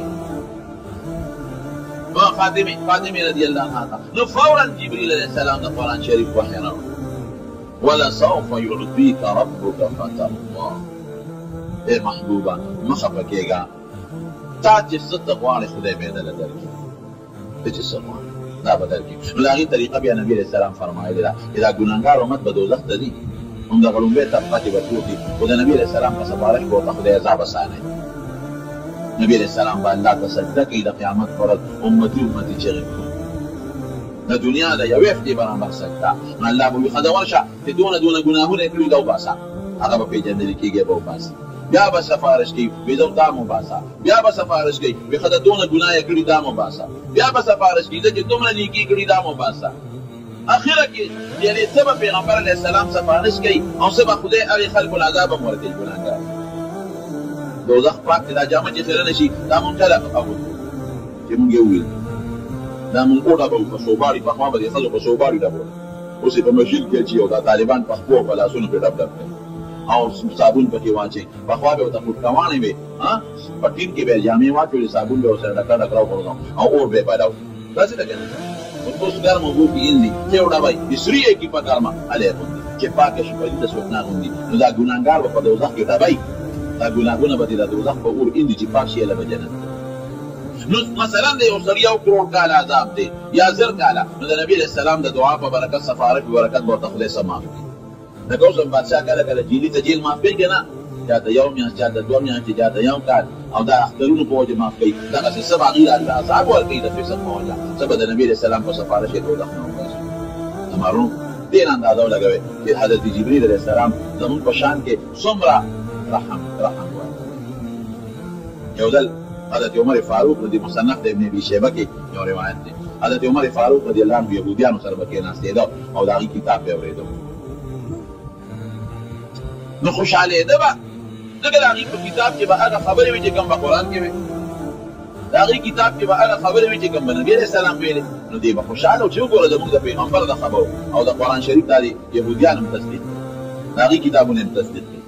A: فاطمې رضی الله عنها نو فورا جبریل علیه السلام د قرآن شریف وحی راوړ ولسوف یعطیک ربک فترضی ای محبوبه مه خفه کېږه تا چې څه ته غواړې خدای به یې درله درکړي ته چې څه غواړې دا به درکړي نو د هغې طریقه بیا نبي علیه السلام فرمایلې ده چې دا ګناهګار امت به دوزخ ته ځي همدغه لومبۍ طبقه کې به پروت دي خو د نبي علیه السلام په سفارش به ورته خدای عذاب اسانوي نبی علیہ السلام با اللہ تا سجدہ کی دا قیامت فرد امتی چغی دا دنیا دا یو افتی برابر سجدہ نو اللہ بوی خدا ورشا تی دون گناہون اکلو دا باسا اگر با پیجندلی کی گیا با باسا بیا با سفارش کی بیدو دامو باسا بیا با سفارش کی بی خدا دون گناہ اکلی دامو باسا بیا با سفارش کی دا تم نے نیکی اکلی دامو باسا آخرہ کی یعنی سب پیغمبر علیہ السلام سفارش کی اور سب خدا اغی خلق العذاب مورد گناہگار دوزخ پاک دا جامه چې سره نشي دا مونږ کله اغوندو چې مونږ یې وویل دا مونږ وډبوو په سوباړي پخوا به د ښځو په سوباړي ډبول اوس یې په مشیل کې اچي او دا طالبان په خپو په لاسونو پرې ډب ډب کوي او صابون پکې واچوي پخوا به ورته فوټکوانې وې په ټین کې به یې جامې واچولې صابون به ورسره ډکه ډک راوغورځوم او اور به یې پیدا و داسې ده که نه اوس ګرمه اوبو کې ایندي ته یې وډبئ د سري یې کي په ګرمه هلې یې غوندي چې پاکه شي پلیته څوک نه اغوندي نو دا ګناهګار به په دوزخ کې ډبئ دا ګناهونه به دې د دوزخ په اور ایندي چې پاک شي هله به جنت نو مثلا د یو سړي 1 کروڑ کاله عذاب دی یا 1000 کاله نو د نبي علیه السلام د دعا په برکت سفارش په برکت به ورته خدای څه معاف کړي لکه اوس هم بادشاه کله کله جیلي ته جیل معاف کوي که نه چا ته یو میاشت چا ته 2 میاشتې چا ته یو کال او دا اخترونو په وجه معاف کوي دغسې څه به هغوی الله عذاب ورکوي د فسق په وجه څه به د نبي علیه السلام په سفارش یې دوزخ نه وباسي همارونو ډېر اندازه ولګوئ چې حضرت جبریل علیه السلام زمونږ په شان کې څومره رحم یو ځل حضرت عمر فاروق رضی مصنف د ابن ابي شیبه کې یو روایت دی حضرت عمر فاروق رضی الله عنه یهودیانو سره به کېناستېده او د هغې کتاب به اورېده نو خوشحالېده به ځکه د هغې په کتاب کې به هغه خبرې وي چې کوم په قرآن کې وي د هغې کتاب کې به هغه خبرې وي چې کوم به نبي علیه السلام ویلې نو دی به خوشحاله و چې وګوره زموږ د پیغمبر د خبرو او د قرآن شریف دا د یهودیان هم تصدیق د هغې کتابونه هم تصدیق کوي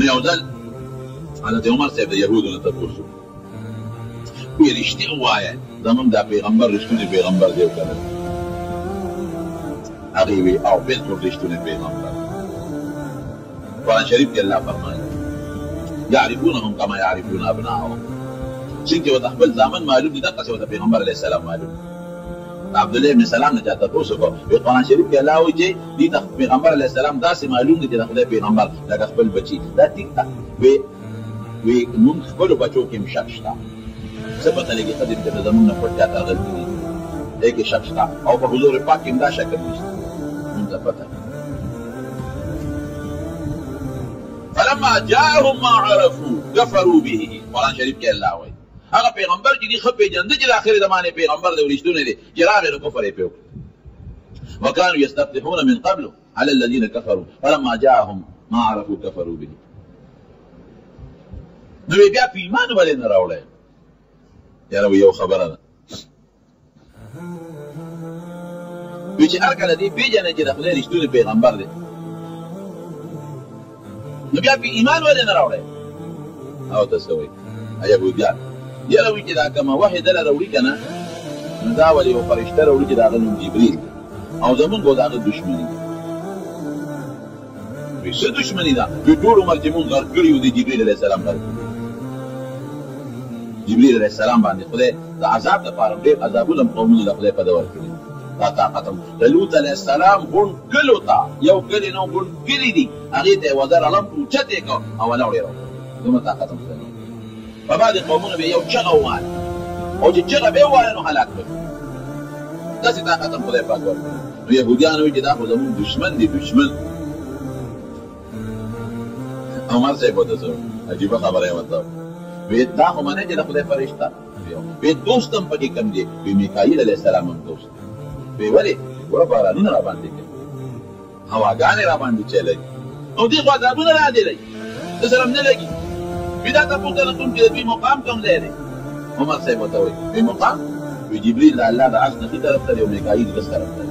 A: نو یو ځل حضرت عمر صاحب د یهودو نه تپوس وکړو ویې رښتیا ووایه زموږ دا پیغمبر رښتونی پیغمبر دی او که نه هغې وی او بلکل رښتونی پیغمبر قرآن شریف کې الله فرمایي یعرفونهم کما یعرفون ابناءهم څنګه چې ورته خپل زامن معلوم دي دقسې ورته پیغمبر علیه السلام معلوم عبد الله بن سلام نه چاته تاسو کو په قرآن شریف کې الله وایي چې دې پیغمبر علیه السلام داسې معلوم دي چې د خدای پیغمبر لکه خپل بچي دا ټیک ده وی موږ خپل بچو کې مشک شته څه پته لګي خدای دې زمونږ نه پټ کاته غلطي دي کې شک شته او په حضور پاک کې دا شک نشته موږ ته پته فلما جاءهم ما عرفوا كفروا به قرآن شریف کې الله وایي هغه پیغمبر چې دی خپې جنده چې د اخر زمانه پیغمبر دی ورشتونه دي چې راغی نو کفر یې پیو وكانوا يستفتحون من قبل على الذين كفروا فلما جاءهم ما عرفوا كفروا به نو بیا په ایمان باندې نه راوړل یاره یو خبره ده چې هر کله دی پیژنې چې د خدای رښتونی پیغمبر دی نو بیا په ایمان باندې نه راوړل او تاسو وایي يهوديان یاره وایي چې دا کومه وحی دله راوړي که نه نو دا ولې یو فرشته راوړي چې د هغه نوم جبریل او زمونږ به د هغه دشمني ده وایي څه دشمني ده چې ټول عمر چې مونږ غرق کړي یو د جبریل علیه السلام غرق کړي جبریل علیه السلام باندې خدای د عذاب لپاره ډېر عذابونه قومونو له خدای په ده ورکړي دا طاقت د لوط علیه السلام غونډ کلو ته یو کلي نه غونډ کلي دي هغې ته یې وزر علم اوچت یې کړ او ولاړ یې راوړ دومره طاقت هم خدای په بعضې قومونو به یو چغه ووایه او چې چغه به یې ووایه نو هلاک به داسې طاقت هم خدای پاک ورکړي نو یهودیان وایي چې دا خو زمونږ دشمن دی دشمن عمر صاحب ورته څه عجیبه خبره یې ورته وی دا خو منې چې د خدای فرشته وی دوست هم پکې کم دی وی میکایل علیه السلام هم دوست وی ولې ګوره بارانونه را باندې کوي هواګانې را باندې چلوي او دې خو عذابونه را دي لګي د سره نه لګي وی دا تاسو ته کوم چې دوی مقام کوم دی عمر صاحب ورته وی وی مقام وی جبریل د الله د عرش نخي طرف ته دی او میکایل بس طرف ته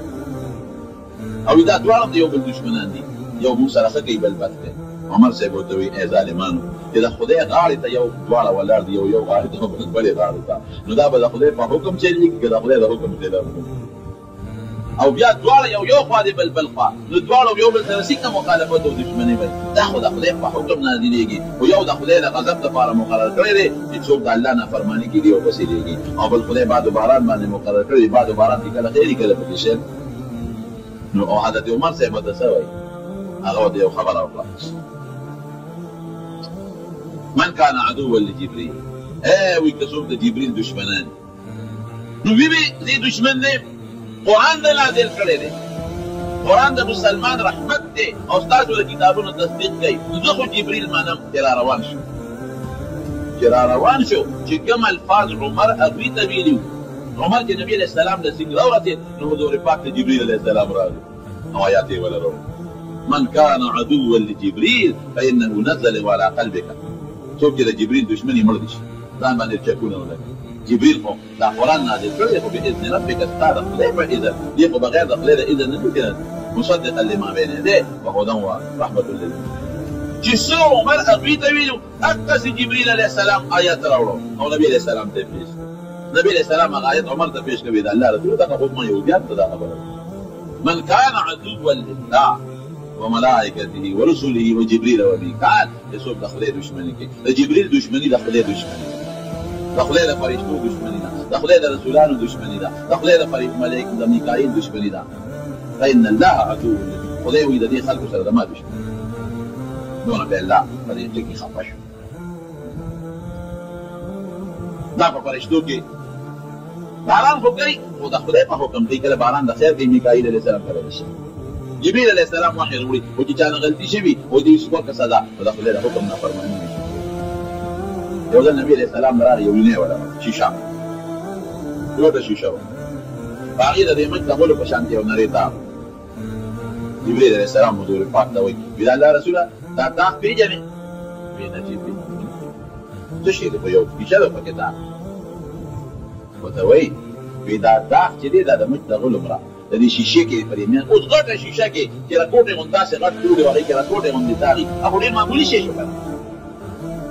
A: او دا دواړه د یو بل دشمنان دي یو موږ سره ښه کوي بل بد کوي عمر صاحب ورته وی ای ظالمانو چې د خدای غاړې ته یو دواړه ولاړ دي یو غاړې ته بلې غاړې ته نو دا به د خدای په حکم چلیږي که د خدای د حکم خلاف او بیا دواړه یو خوا دي بل خوا نو دواړه یو بل سره څنګه مخالفت او دښمني وي دا خو د خدای په حکم نازلېږي او یو د خدای د غضب لپاره مقرر کړی دی چې څوک د الله نافرماني کوي او پسې لېږي او بل خدای باد و باران باندې مقرر کړی باد و باران کې کله خیر کله پکې شر نو او حضرت عمر صاحب ورته څه وایي هغه ورته یو خبره وکړه من كان عدوا لجبريل وي كسوب د جبريل دشمنان نو وی دې دشمن دی قرآن د نازل کړی دی قرآن د مسلمان رحمت دی او ستاسو د کتابونو تصدیق کوي زه خو جبریل منم چې را روان شو چې کوم الفاظ عمر هغوی ته ویلي عمر چې نبي علیه السلام له سینګ راورسېد نو حضور پاک ته جبریل علیه السلام راغی او آیات یې ولرو من كان عدوا لجبريل فإنه نزل على قلبك څوک چې د جبریل دشمني مړ دي شي ځان باندې چکونه ولګي جبریل خو دا قرآن نازل کړی خو بإذن ربک ستا د خدای په اذن دې خو بغیر د خدای د اذن نه کېږي مصدقا لما بین یدیه وهدى ورحمة للمؤمنین چې څو عمر هغوی ته ویلو هغسې جبریل علیه السلام آیات راوړو او نبي علیه السلام ته یې پېښ نبي علیه السلام هغه آیت عمر ته پېښ کوي د الله رسول دغه خو ما یهودیان ته دا خبره من كان عدوا لله وملائكته ورسله وجبريل وميكال يسوب د خدای دشمني کوي د جبريل دشمني د خدای دشمني د خدای د فرشتو دشمني ده د خدای د رسولانو دشمني ده د خدای د ملائکه د میکائیل دشمني ده فإن الله عدو خدای وي د دې خلکو سره د ما دشمني دونه به الله په دې ټکي خفه شو دا په فرشتو کې باران خو کوي خو د خدای په حکم کوي کله باران د خیر کوي میکائیل علیه السلام کله شي جبريل علیه السلام وحی وروړي او چې چانه غلطي شوي او دې څوک سزا په خدای د حکم نافرماني وشي یو ځل نبی علیه السلام راغی یو وینې ولا شیشه یو د شیشه و هغې د دې مچ د غولو په شانتې یو نرۍ داغ جبريل علیه السلام حضور پاک ته وایي وي د الله رسوله دا داغ پېژنې ویې نه چې پېژنې څه شی دی خو یو شیشه ده پکې داغ ورته وایي وي دا داغ چې دی دا د مچ د غولو مرا د دې شیشې کې پرې میان اوس غټه شیشه کې چې راکوټې غوندې داسې غټ ټوټې هغې کې راکوټې غوندې داغي هغه ډېر معمولي شی شو که نه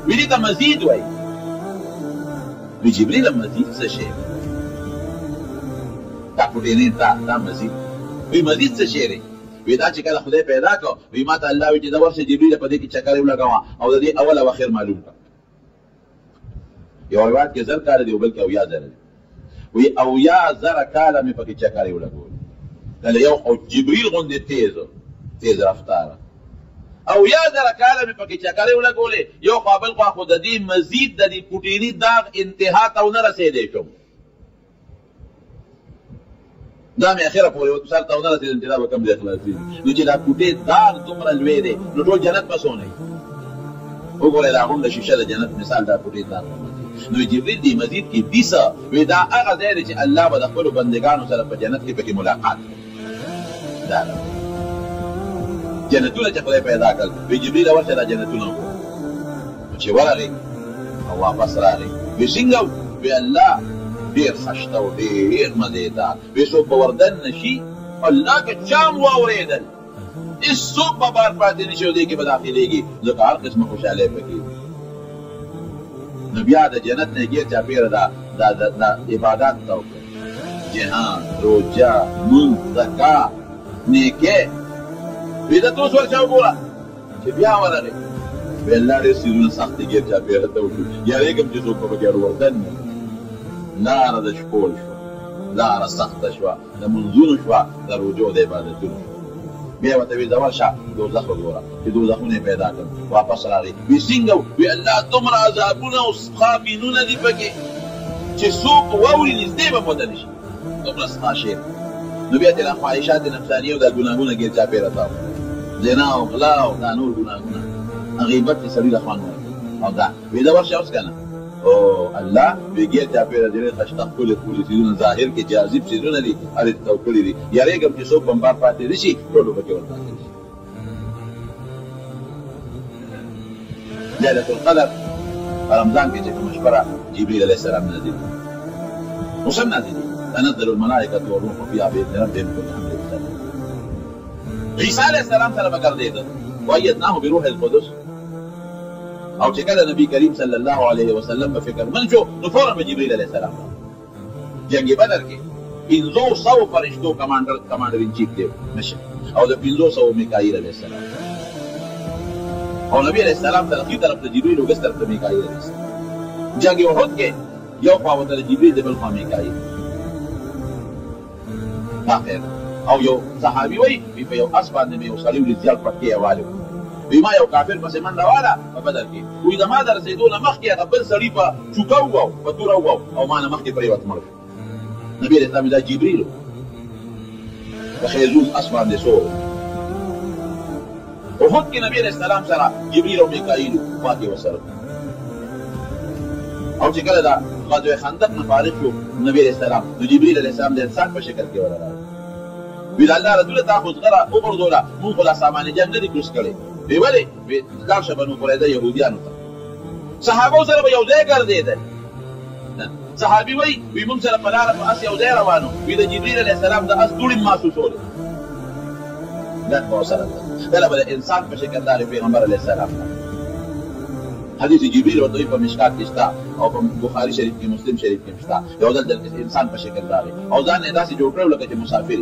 A: ویلي ته مزید وایي وی جبریل مزید څه شی دا کوټینې دا مزید وی مزید څه شی دی وی دا چې کله خدای پیدا کړو وی ما ته الله وی چې دا ورشه جبریل په دې کې چکر یې ولګوه او د دې اول او اخر معلوم کړه یو روایت کې 1000 کاله دی او بل کې 1000 دی وی او یا زره کاله مې پکې چکرې ولګولې کله یو او جبریل غوندې تیز رفتاره او یا زره کاله مې پکې چکرې ولګولې یو خوا بل خوا خو د دې مزید د دې کوټیني داغ انتها ته ونه رسېدی شم دا مې اخره پورې سر ته ونه رسېدم چې دا به کوم ځای خلاصېږي نو چې دا کوټې داغ دومره لوی دی نو ټول جنت به څونه وي وګورئ دا غونډه شیشه د جنت مثال دا کوټې داغ نو جبریل دی مزید کې بیسه وی دا هغه ځای دی چې الله به د خپلو بندګانو سره په جنت کې پکې ملاقات کوي دا جنتونه چې خدای پیدا کړل وی جبریل ورشه دا جنتونه وګوره چې ورغی او واپس راغی وی څنګه وی الله ډېر ښه او ډېر مزېدار وی څوک به وردن نشي الله که چا م واورېدل هېڅوک به بار پاتې نشي او دې کې به داخلېږي ځکه هر قسمه خوشحالۍ پکې نو بیا د جنت نه ګیر چاپېره دا عبادات ته وکړه جهان روجه مونځ زکات نیکۍ وی ته اوس ورشه وګوره چې بیا ورغې وی الله ډېر څیزونه سخت دي ګیر چاپېره ته وکړو یارېږم چې څوک به پکې وردن نه لاره د شپول شوه لاره سخته شوه د منځونو شوه د روجو د عبادتونو بیا ورته وی ځه ورشه دوزخ وګوره چې دوزخونه یې پیدا کړل واپس راغی وی څنګه وی الله دومره عذابونه او خابینونه دي پکې چې څوک واوري نږدې به موته نشي دومره سخت شی نو بیا تېره خواهشات نفساني او دا ګناهونه ګیر چاپېره تا زنا او غلا او دا نور ګناهونه غیبت چې سړي له خوند ورکوي او دا وی ځه ورشه اوس که نه او الله وی ګیر چاپېره ډېرې ښایسته ښکلي څیزونه ظاهر کې جاذب څیزونه دي هرې ته وکړي دي یارېږم چې څوک بمبار پاتې نه شي ټولو پکې ورپاتې شي ليلة القدر رمضان کې چې کومه شپه جبريل عليه السلام نازل اوس هم نازل تنزل الملائکة والروح فيها بإذن ربهم من كل أمر سلام عیسی علیه السلام سره به ګرځېده وأیدناه بروح القدس او چې کله نبی کریم صلی الله علیه وسلم په فکر من شو نو فورا به جبريل علیه السلام جنگ بدر کې 500 فرشتو کمانډر ان چیف دی نشه او د 500 میکائیل علیه السلام او نبی علیه السلام ترقی طرف ته جبريل او ګس طرف ته میکائیل علیه السلام جنگ احد کې یو خوا ورته جبريل دی بل خوا میکائیل اخر او یو صحابي وایي په یو اس باندې مې یو سړی ولې زیات پټکې حواله وی ما یو کافر پسې منډه واله په بدر کې وی د ما د رسېدو نه مخکې هغه بل سړي په چوکه وواو په توره وواو او ما نه مخکې پرېوت مړ شو نبي علیه السلام دا جبریل په خیزون اس باندې سور احد کې نبي علیه السلام سره جبریل او میکائیل خوا کې ورسره او چې کله دا غزوه خندق نه فارغ شو نبي علیه السلام نو جبریل علیه السلام د انسان په شکل کې ورغی وی د الله رسول ته خو زغره وګرځوله مونږ خو لا سامان جنګ نه دي کوز کړی وی ولې وی لاړ شه بنو قریظه یهودیانو ته صحابو سره به یو ځای ګرځېدل صحابي وایي وی مونږ سره په لاره په اس یو ځای روانو وی د جبریل علیه السلام د اس دوړې محسوسولې ګډ به ورسره کله به د انسان په شکل داري پیغمبر علیه السلام حدیث جبریل ورته په مشکات کې شته او په بخاري شریف کې مسلم شریف کې شته یو ځل د انسان په شکل داري او ځان یې داسې جوړ کړی لکه چې مسافر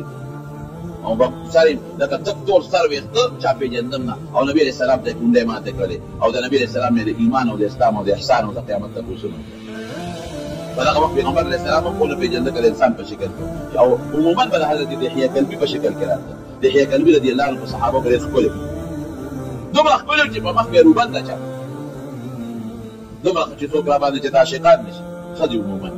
A: او په سر لکه تک تور سر ویښته چا پېژندم نه او نبي علیه السلام ته یې کونډۍ ماتې کړلې او د نبي علیه السلام نه د ایمان او د اسلام او د احسان او د قیامت تپوسونه په دغه وخت پیغمبر علیه السلام هم خو نه پېژنده که د انسان په شکل کې او عموما به د حضرت دحیه کلبي په شکل کې راته دحیه کلبي رضي الله عنه په صحابه کې ډېر ښکلی دومره ښکلی چې په مخ به یې روبند اچا دومره چې څوک را باندې چې د عاشقان نه شي ښځې عموما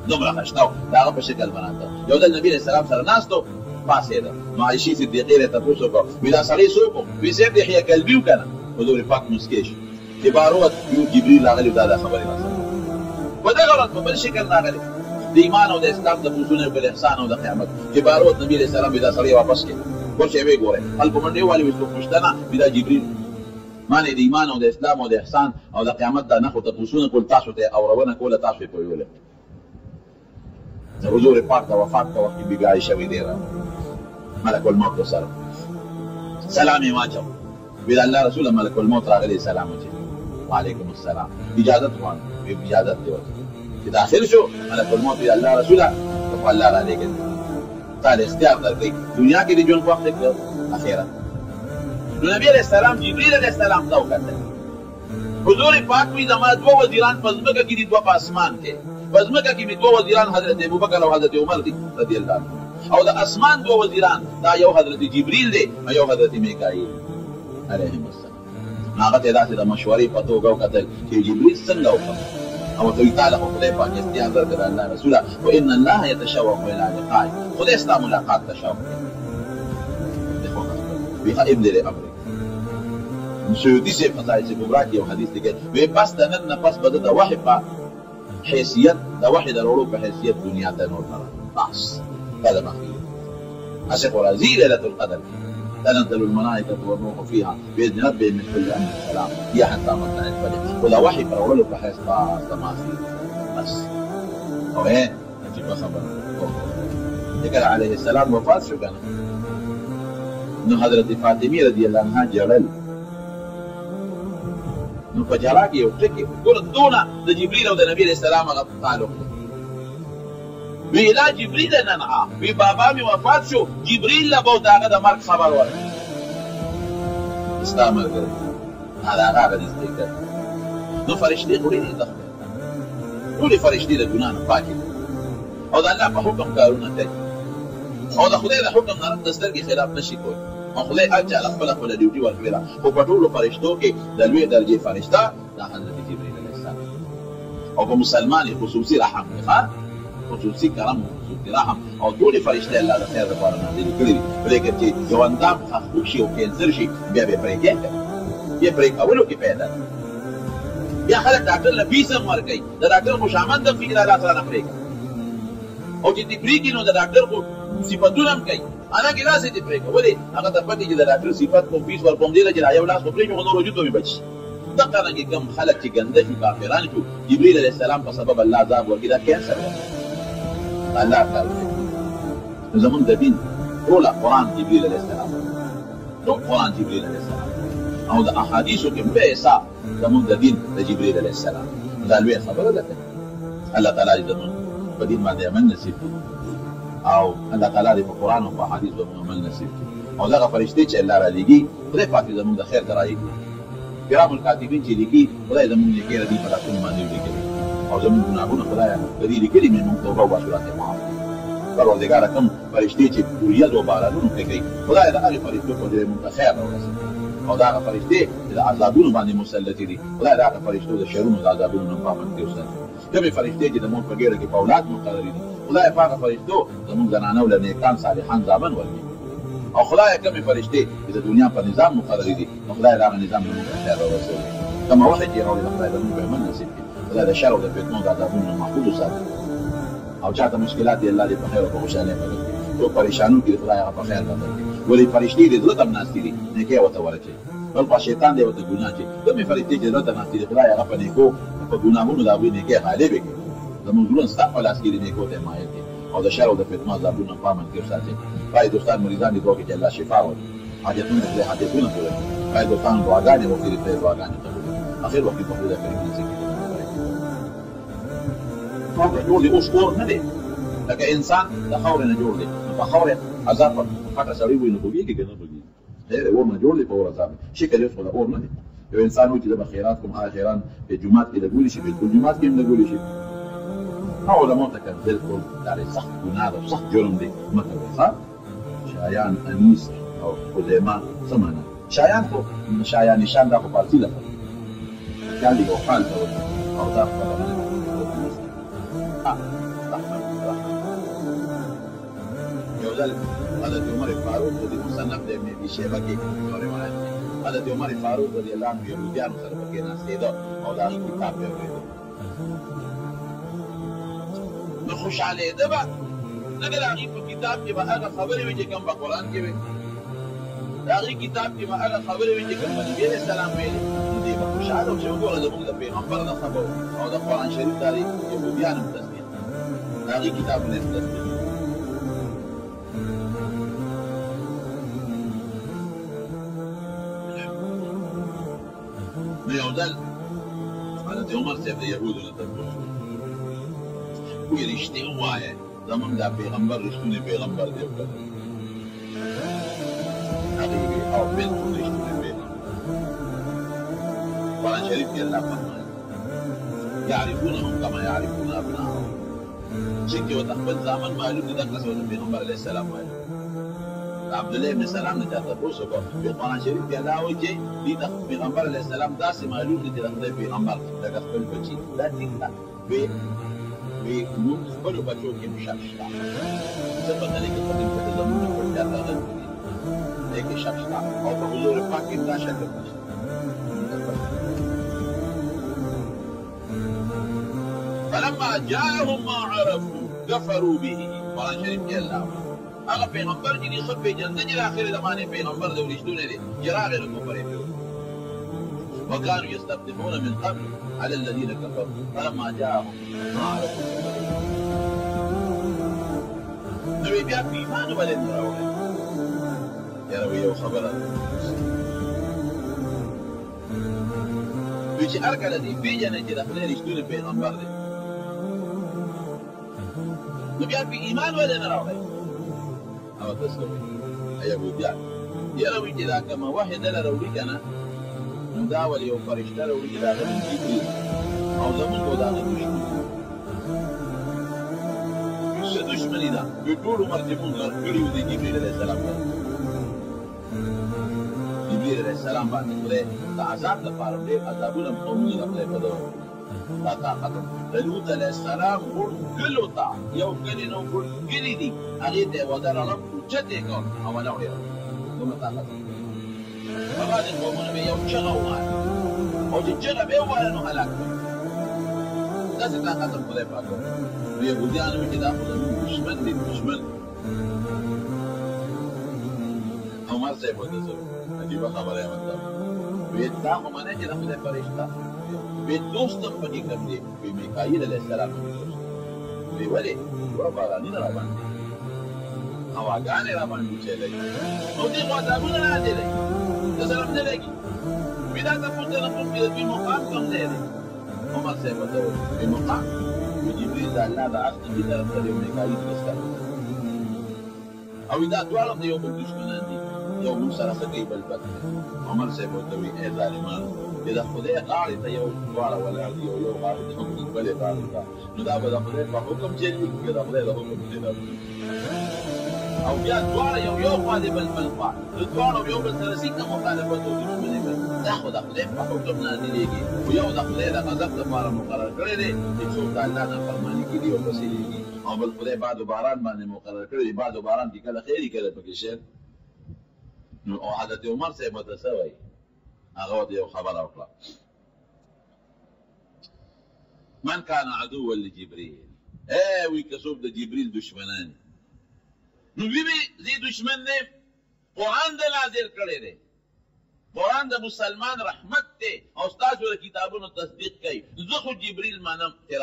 A: دومره ښایسته و د هغه په شکل باندې یو ځل نبي علیه السلام سره ناست و پاسېده نو عایشې صدیقې یې تپوس وکړ وی دا سړی څوک و وی صاحب دحیه کلبي و که نه حضور پاک مسکې شو چې باروت یو جبریل راغلی دا خبرې راسره په دغه ورځ په بل شکل راغلی د ایمان او د اسلام تپوسونه بل احسان او د قیامت چې باروت نبي علیه السلام دا سړی واپس کړي ورشئ ویې ګورئ هلته منډې والې وي څوک شته نه وي دا جبریل ما نه د ایمان او د اسلام او د احسان او د قیامت دا نښو تپوسونه کول تاسو ته اورونه کوله تاسو یې پوهولې د حضور پاک د وفات په وخت کې بیبي عایشه ویدېره ملک الموت سره سلام یې واچو وی د الله رسوله ملک الموت راغلی سلام وچې وعلیکم السلام اجازت غواړم وی اجازت دې ورکړه چې داخل شو ملک الموت وی الله رسوله ته الله را لېږلی تا د اختیار درکوي دنیا کې د ژوند په وخت کې اخرت نو نبي علیه السلام جبریل علیه السلام ته وکتل حضور پاک وی زما دوه وزیران په ځمکه کې دي دوه په اسمان کې بزمکه کې می دوه وزیران حضرت ابوبکر او حضرت عمر دي رضی الله عنهم، او د اسمان دوه وزیران دا یو حضرت جبرئیل دی او یو حضرت میکائیل علیهم السلام. هغه ته داسې د مشورې په توګه وکتل چې جبرئیل څنګه وکړي او ته تعالی خو خدای پاک استیان درکړه الله رسوله وان الله يتشوق الى لقائه، خدای ستا ملاقات ته شوق کوي. بها ابن لامرک سیودی سے فضائل سے کبرا کی حدیث لیکن وی پس د نن نه پس بده د وحی په حیثیت د وحی درولو په حیثیت دنیا ته نور نه بس هذا ما فيه اسف ورزي ليله القدر تنزل الملائكه والروح فيها باذن ربهم من كل امر سلام هي حتى مطلع الفجر ولا وحي درولو په حیث ما فيه بس او ايه نجيب خبر ذكر عليه السلام وفات شو كان نو حضرت فاطمه رضی الله عنها جړل نو په جړا کې یو ټکی ګور دونه د جبرئیل او د نبی رسول الله هغه تعلق وی لا جبرئیل ننها وی بابا می وفات شو جبرئیل له بو داغه د مرګ خبر ورکړ اسلام ورکړ هغه د استقامت نو فرشتي ګورې نه ټول فرشتي د ګناه نه پاکي او د الله په حکم کارونه کوي او د خدای د حکم نه د سترګې خلاف نشي کوي او خدای اجل خپل ډیوټي ورکړي او په ټولو فرشتو کې د لوی درجه فرشته د حضرت جبرئیل علیه السلام او په مسلمان خصوصي رحم ښه خصوصي کرم خصوصي رحم او ټول فرشته الله د خیر لپاره نازل کړي لیکن چې یو اندام خفوق شي او کینسر شي بیا به پرې کېږي بیا پرې کولو کې پیدا بیا خلک ډاکټر له فیس هم ورکوي د ډاکټر خوشامد د فکر الله تعالی نه پرېږي او چې دې پرېږي نو د ډاکټر خو صفتونه هم کوي انا کې داسې دې پرېږي ولې هغه ته پټې چې د ډاکټر صفت کوم فیس ورکوم دی چې یو لاس پرېږي نو نور وجود به بچي دغه رنګه کم خلک چې ګنده شو کافران شو جبرئیل علیه السلام په سبب الله عذاب ورکړي دا کینسر الله تعالی زمون د دین ټول قرآن جبرئیل علیه السلام ټول قرآن جبرئیل علیه السلام او د احادیثو کې به حساب زمون د دین د جبرئیل علیه السلام دا لوی خبره ده الله تعالی زمون په دین باندې عمل نصیب او الله تعالی دې په قرآن او په حدیث باندې عمل نصیب او دغه فرشتي چې الله را لېږي خدای پاک زموږ د خیر درایي کرام الکاتبین چې لیکي خدای زموږ لیکي ردی په لاسونو باندې لیکي او زموږ ګناهونه خدای دې لیکلي مې موږ توبه وکړو معاف پروردګار کوم فرشتي چې پوریه دو بارانونو کوي خدای دا هغه فرشتو په دې موږ خیر راوړي او دا هغه فرشتي چې د عذابونو باندې مسلط دي خدای دا هغه فرشتو د شرونو د عذابونو نه پامن کوي کومې فرشتي چې د موږ په ګیره کې په اولاد مقرر دي خدای پاک فرشتو زموږ زنانه ول نیکان صالحان ځامن ورکړي او خدای کومې فرشتي چې د دنیا په نظام مقرر دي خدای دا نظام موږ ته راوړي کما وخت یې راوړي خدای دا موږ به من نصیب کړي خدای د شر او د فتنو د عذابونو محفوظ وساتي او چاته مشکلات دی الله دې په خیر او په خوشاله بدل کړي تو پریشانو کې خدای هغه په خیر بدل کړي ولې فرشتي دې زړه تم ناشتي دي نه کې وته ورچي بل په شیطان دی وته ګناه کوي کومې فرشتي چې زړه تم ناشتي دي خدای هغه په نیکو په ګناهونو دا ویني کې غالب کړي زموږ ژوند ستاسو لاس کې دی نیکو ته مایل دي او د شر او د فتنو عذابونو پامن کې وساتي پای دوستان مریضان دي دوی چې الله شفا ورکړي حاجتونه دې حاجتونه پوره پای دوستان دعاګانې وکړي ته دعاګانې اخر وخت په خدای کریم نصیب کړي خاور جوړ دی اوس کور نه دی لکه انسان د خاور نه جوړ دی په خاور عذاب پټه سړی وي نو بوږي کنه بوږي ډېر اور نه جوړ دی په اور عذاب شي کله خو د اور نه دی یو انسان وي چې د خیرات کوم اخران په جمعات کې لګول شي په جمعات کې لګول شي او علماء ته کوي بالکل دا سخت ګناه ده سخت جرم دی مته ښه شایان انیس او خدایما سمانه شایان خو شایان نشان دا په فارسی لفظ کله یو حال ته او دا په یو ځل حضرت عمر فاروق د مصنف د ابن ابي شيبه کې یو روایت دی حضرت عمر فاروق رضی الله عنه يهوديانو سره پکې ناستېده او دا کتاب یې ورته نو خوشاله ده به اگر هغه په کتاب کې به هغه خبرې وي چې کوم په قرآن کې وي دا هغه کتاب کې به هغه خبرې وي چې کوم نبی عليه السلام ویلي دې به خوشاله او چې وګوره زموږ د پیغمبر د خبرو او د قرآن شریف تاریخ يهوديانو تصدیق دا هغه کتابونه تصدیق نو یو ځل حضرت عمر صاحب د یهودو نه تپوس وی رښتیا ووایه زموږ دا پیغمبر رښتونی پیغمبر دی هغې وی او بالکل رښتونی پیغمبر قرآن شریف کې الله فرمایي يعرفونهم كما يعرفون أبناءهم. شكي وتقبل زمن معلوم دي دقة سوى پیغمبر علیہ السلام معلوم. عبدالله ابن سلام نے جاتا پوچھو کو قرآن شریف کے علاوہ کہ دی پیغمبر علیہ السلام دا سے معلوم دي دغه پیغمبر دغه خپل بچی دا ټیک وی موږ خپل بچو کې مشابهت څه په دې کې په دې زمونږ په ځای راغلي دي کې شابهت او په حضور پاک کې دا شکل فلما جاءهم ما عرفوا كفروا به. قرآن شریف کې الله هغه پیغمبر چې خو په جنت کې اخر زمانه پیغمبر د ورشتونه دي جراغ له کوپرې وكانوا يستخدمون من قبل على الذين كفروا فلما جاءهم ما عرفوا نبي بیا په ایمان باندې راوړل یاره یو خبره وی چې هر کله دې پیژنې چې د خپل رښتونی پیغمبر دی نو بیا په ایمان باندې راوړل او تاسو ایا ګویا یاره وی چې دا کوم واحد له راوړي کنه نو دا ول یو فرشته راوړي چې دا د جبرئیل او زمون دا نه دي څه دښمنی ده په ټول عمر دې مونږ غړیو دي جبرئیل علیه السلام جبرئیل علیه السلام باندې ګره د عذاب لپاره دې عذابونه قومونه خپل په دوه دا طاقت لوط علیه السلام ورګلو تا یو کلی نو ورګلی دي هغه ته ودار رب چته کو او نه وړي کومه طاقت هغه د قومونه یو چغه وای او چې چغه به وای نو هلاک دا څه طاقت په دې پاتو یو ګوډیانو چې دا خو دشمن دی دشمن عمر صاحب وځو عجیب خبره وکړه وی دا خو معنی چې د خدای فرشتہ وی دوست په دې کوم دی وی میکائیل علیه السلام وی ولی وربارانی را باندې هواګانې را باندې چلای نو دې غواړم نه دی د سلام نه لګي وی دا تاسو ته نه کوم دی مقام کوم دی عمر صاحب وځو په مقام جبريل دا الله دا اصل دې طرف ته میکائیل وسکړ او دا دواړه د یو بل دشمنان دي یو موږ سره څه کوي بل بد عمر صاحب ورته وی ای ظالمان چې د خدای غاړې ته یو دواړه ولاړ دي او یو غاړې ته هم بلې غاړې ته نو دا به د خدای په حکم چلي که د خدای د حکم چلي او بیا دواړه یو خوا دي بل خوا د دواړو یو بل سره څنګه مخالفت او دښمني کوي دا خو د خدای په حکم نازلېږي خو یو د خدای د غضب لپاره مقرر کړی دی چې څوک د الله نافرماني کړي او پسې لېږي او بل خدای باد و باران باندې مقرر کړی دی باد و باران کې کله خیري کله پکې شر نو حضرت عمر صاحب ته څه وایي هغه ورته یو خبره وکړه من كان عدوا لجبريل وی که څوک د جبريل دشمنان نو وی زی دشمن نه قرآن د نازل کړی دی قرآن د مسلمان رحمت دی او ستاسو د کتابونو تصدیق کوي زه خو جبريل منم چې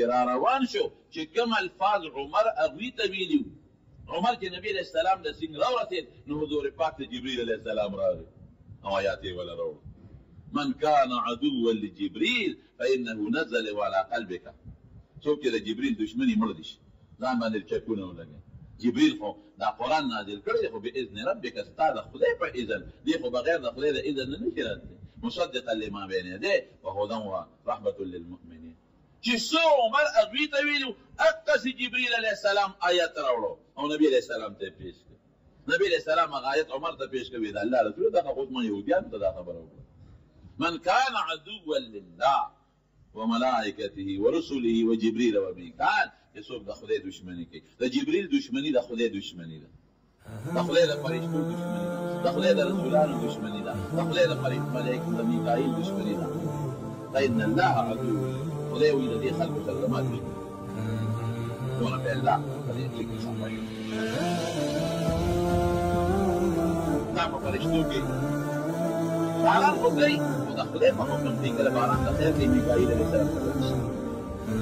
A: را روان شو چې کوم الفاظ عمر هغوی ته ویلي عمر چې نبی علیہ السلام د سنگ راورسید نو حضور پاک ته جبريل علیہ السلام راغی او آیات یې ولا راوړ من كان عدوا لجبريل فانه نزل على قلبك څوک چې د جبريل دشمني مړ دي ځان باندې چکونه ولګي جبريل خو دا قرآن نازل کړی خو باذن ربک استاد خدای په اذن دی خو بغیر د خدای د اذن نه نشي راتلی مصدقا لما بين يديه وهدى ورحمة للمؤمنين چې څو عمر هغوی ته ویلو اقصی جبريل علیه السلام آیت راوړو او نبی علیہ السلام ته پیش کړ نبی علیہ السلام هغه آیت عمر ته پیش کړی د الله رسول دغه خو ما يهوديان ته دا خبره وکړه من كان عدوا لله وملائكته ورسله وجبريل وميكال يسوق د خدای دشمنی کوي د جبريل دشمنی د خدای دشمنی ده د خدای د فرشتو دشمنی ده د خدای د رسولانو دشمنی ده د خدای د ملائکه د میکائیل دشمنی ده فإن الله عدو خدای وی د دې خلکو سره مات دي دونه په الله په دې کې سمایي دا په فرشتو کې باران وکړي او د خدای په حکم کې کله باران د خیر دی میکائیل علیه السلام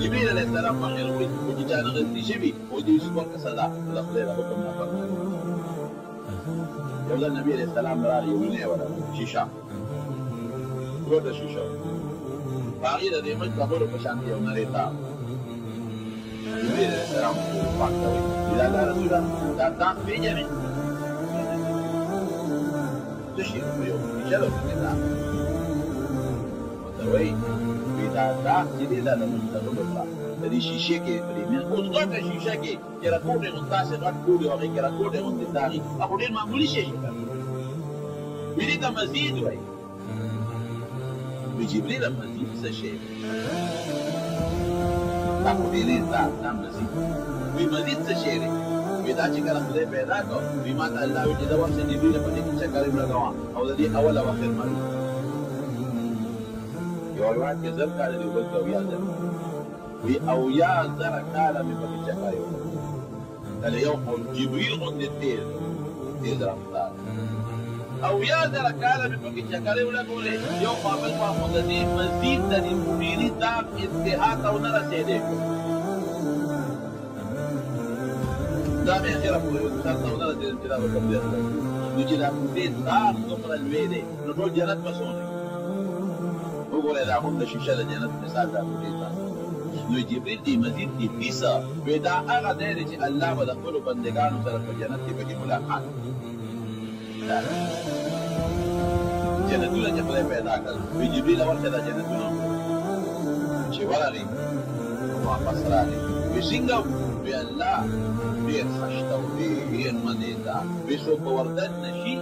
A: جبريل علیه السلام باندې وروي چې جان غلطي شوی او دې څوک صدا د خدای د حکم نه فرمایي یو د نبی علیه السلام راغی یو نه ولا شیشه ګوره شیشه باغی د دې مچ خبرو په شان یو نری تا جبريل علیه السلام پاتوي دا رسول دا تاسو پیژنئ څه شي یو چلو کېدا وایي دا چې دی دا د مستقل وکړه د دې شیشې کې پرېمین اوس غټه شیشه کې چې راکوټې غونداسې غټ کور وي هغې کې راکوټې غوندې داغي هغه ډېر معمولي شی شي وي دې ته مزید وایي وي جبریله مزید څه شی دا خو ډېر دا مزید وي مزید څه شی دی وی دا چې کله خدای پیدا کړو وی ما ته الله وایي چې دا ورشه جبریل په دې کې چکر ولګوه او د دې اول او اخر معلوم یو روایت کې زر کاله دی بل کې اویا زره وی اویا زره کاله مې پکې چکر وکړو کله یو خو جبریل غوندې تیز رفتار اویا زره کاله مې پکې چکر ولګولې یو خوا بل خوا خو د دې مزید د دې ډېرې داغ انتها ته ونه رسېدی دا مې اخره پورې سر ته ونه رسېدم چې دا به کمزیات کړم نو چې دا دې داغ دومره لوی دی نو ټول جنت به څونه وګورئ دا هم د شیشه د جنت مثال دا کوي نو جبریل دی مزید دی پیسه وی دا هغه دی چې الله به د خپلو بندګانو سره په جنت کې پکې ملاقات جنتونه چې خدای پیدا کړل وی جبریل ورته دا جنتونه چې ورغی واپس راغی وی څنګه وی الله ډېر خشته و ډېر منې ده وی څوک به وردن نه شي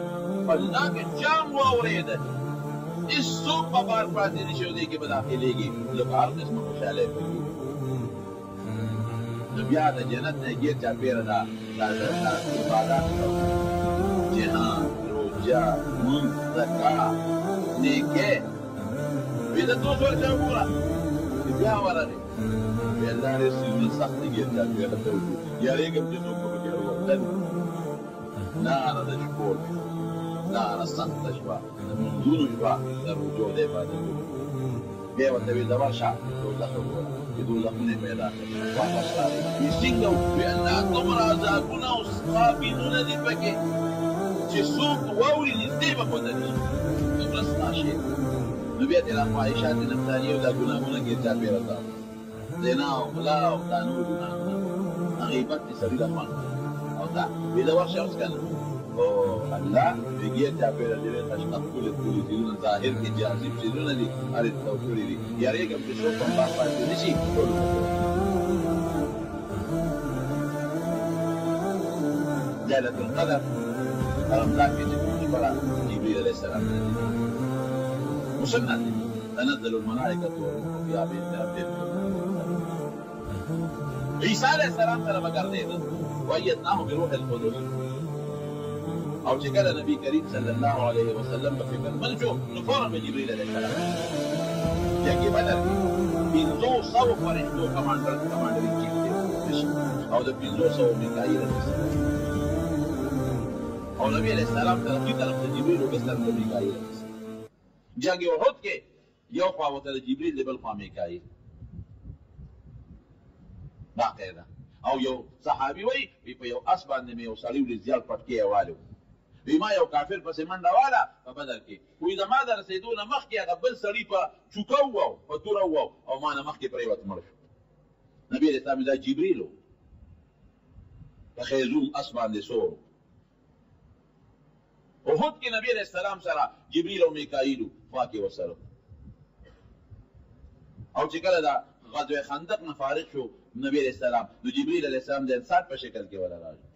A: په الله کې جام واورېده هېڅوک په بار پاتې نه شي او دې کې به داخلېږي لکه هر قسمه خوشحالۍ پکې نو بیا د جنت نه ګیر چاپېره دا عبادات جهاد روژه مونځ زکات نیکۍ وی د دوست ورشه وګوره بیا ورغی وی الله ډېر څیزونه سخت دي ګیر چاپېره ته وکړو یارېږم چې څوک به پکې راووتل لاره د شپو لاره سخته شوه د منځونو شوه د روژو د عبادتونو بیا ورته وی ته ورشه دوزخ وګوره چې دوزخونه یې پیدا کړل واپس راغی وی څنګه وی الله دومره عذابونه او سخابینونه دي پکې چې څوک واوري نږدې به خوندل شي دومره سخت شی نو بیا ترې خواهشات نفساني او دا ګناهونه ګیر چاپېره ده زنا او غلا او دا نور ګناهونه غیبت دې سړي له خوند او دا وی ته ورشه اوس که نه او الله ګیر چاپېره ډېرې خشته ښکلې ښکلې څیزونه ظاهر کې جاذب څیزونه دي هر یې ته کړي دي یارېږم چې څوک په بار پاتې نه شي ټولو ليلة القدر رمضان کې چې کومه شپه جبريل عليه السلام مسند تنزل الملائكة والروح فيها بإذن ربهم عيسى عليه السلام سره وګرځېده وأيدناه بروح القدس او چې کله نبی کریم صلی الله علیه وسلم په فکر من شو نو فورا به جبريل عليه السلام جنګ بدر کې 500 فرښتو کمانډر ان چیف دی او د 500 میکائیل او نبی علیہ السلام طرفی طرف ته جبريل او بل طرف ته میکائیل جنگ احد کې یو خوا ورته جبريل دی بل خوا میکائیل باقاعده او یو صحابي وایي په یو اس باندې مې یو سړی ولې زیات پټکې والو وی ما یو کافر پسې منډه واله په بدر کې وی زما د رسېدو نه مخکې هغه بل سړي په چوکه وواو په توره وواو او ما نه مخکې پرېوت مړ شو نبي علیه السلام دا جبریل و په خیزوم اس باندې سور احد کې نبی علیه السلام سره جبریل او میکائیل خوا کې ورسره او چې کله دا غزوه خندق نه فارغ شو نبی علیه السلام نو جبریل علیه السلام د انسان په شکل کې ولا راغی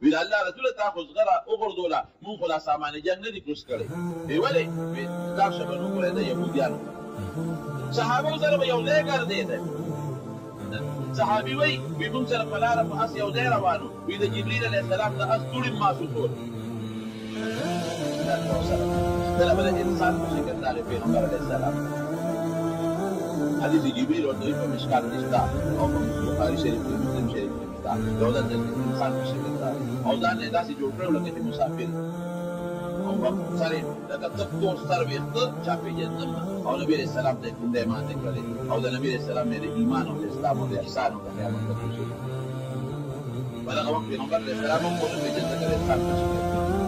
A: وی الله رسول ته خو زغره وګرځوله مونږ خو لا سامان جنګ نه دي کوس کړی وی ولې وی دا شبه نو کړی د یهودیانو صحابه سره به یو ځای ګرځېده صحابي وی موږ سره په لاره په اس یو ځای روانو وی د جبریل علیه السلام د اس ټولې ماسوسول کله به د انسان په شکل راغی پیغمبر علیه السلام حدیث جبریل ورته په مشکات کې شته او په بخاري شریف کې مسلم شریف کې شته یو د انسان په شکل راغی او ځان یې داسې جوړ کړی لکه مسافر او سره لکه تور سر ویښته چاپېږي او نبي علیه السلام ته کونډې ماتې کړلې او د نبي علیه السلام نه د ایمان او د اسلام او د احسان او د قیامت په کوشش په دغه وخت پیغمبر علیه السلام هم خپل پېژنده کړی انسان په شکل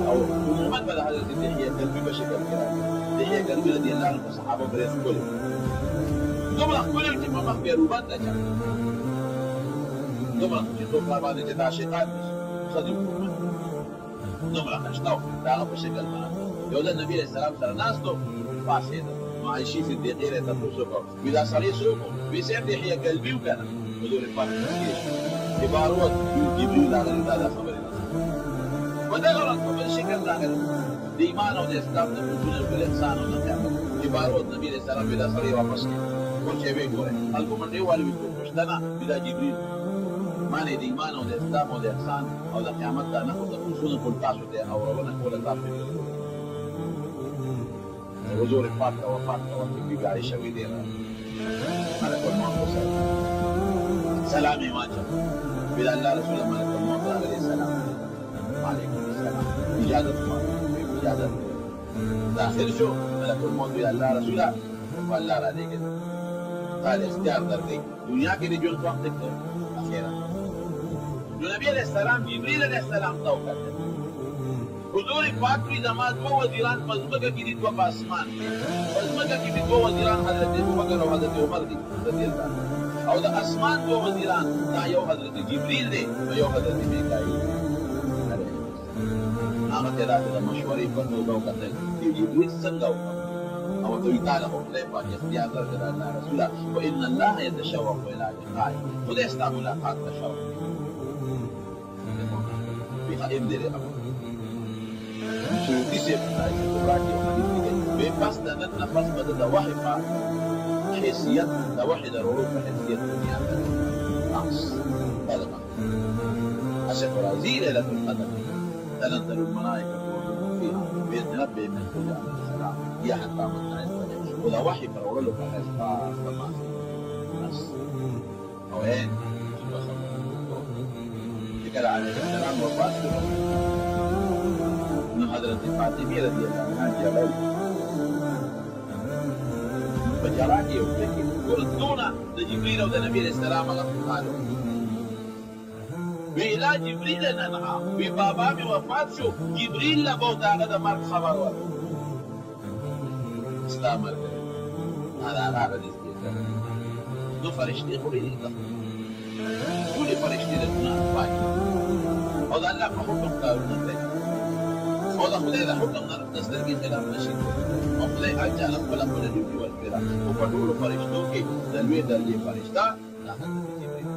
A: او عموما به د حضرت دحیه کلبي په شکل کې راغی دحیه کلبي رضي الله عنه په صحابه پرې ښکلې دومره ښکلې چې په مخ بیا روبند ده چا دومره چې څوک راباندې چې دا عاشقان دي ښځې وکړو دومره ښایسته و د هغه په شکل باندې یو ځل نبي علیه السلام سره ناست و پاڅېده معايشين في الدقيقة تفوسكم وإذا صريصوكم بيسير يحيى قلبي وكان بدون الفرق كباروت جبريل على هذا خبر وده غلط بالشكل ده دي إيمان ودي إسلام نبوتون بالإنسان ونقيم كباروت نبي السلام بلا صري ومسكين كل شيء بيقوله قلبه من ريوالي بيقول مشتنا بلا جبريل ماني دي إيمان ودي إسلام ودي إحسان أو ذا قيامت ده ناخد نبوتون كل تاسو دي أو ربنا كل تاسو وزور فاتة وفاتة وفي عيشة ويدينا ملك الموت سلامي واجب بلا الله رسول ملك الموت عليه السلام عليكم السلام إجادة الموت إجادة داخل شو ملك الموت بلا الله رسول والله عليك قال اختيار دردي دنيا کی رجل وقت تکتر أخيرا جو نبی علیہ السلام جبریل علیہ السلام تو کرتے حضور پاک کی جماعت دو وزیران مزمکہ کی دو آسمان مزمکہ کی دو وزیران حضرت ابوبکر اور حضرت عمر دی رضی اللہ اور دا آسمان دو وزیران دا یو حضرت جبریل دے و یو حضرت میکائیل نامہ تیرا دا مشورے پر دو قتل جبریل سنگا او تو تعالی کو لے پاک اختیار کر اللہ رسول وان الله يتشوق الى لقائه خدا استا ملاقات تشوق بخائم دے سيدي سيبنا يتبراكي ومدينة بيباس دانت نفس بدأ وحي حيثيات وحي ضرورة حيثيات الدنيا ناس هذا ما عشان فرازي ليلة القدر تنزل الملائكة فيها بإذن ربهم من كل عمل السلام هي حتى متنا يستجيب وذا وحي فرورة له فحيث ناس أو إيه ذكر عليه السلام وفاته من حضرت فاطمه رضي الله عنها جلال فجراكي وفكي وردونا لجبريل والنبي عليه السلام قالوا بإلى جبريل ننهى ببابا بوفات شو جبريل لبوتا غدا مرك خبر ورد اسلام هذا هذا دو فرشتي قولي كل فرشتي لنا فاي وذا الله فحكم قالوا وضع خلال حكم نسترقي خلاف نشيد وخلال أجعل خلق ولدوك والكرا وفدول فرشتوك دلوي دلوي فرشتا لا حد جبريل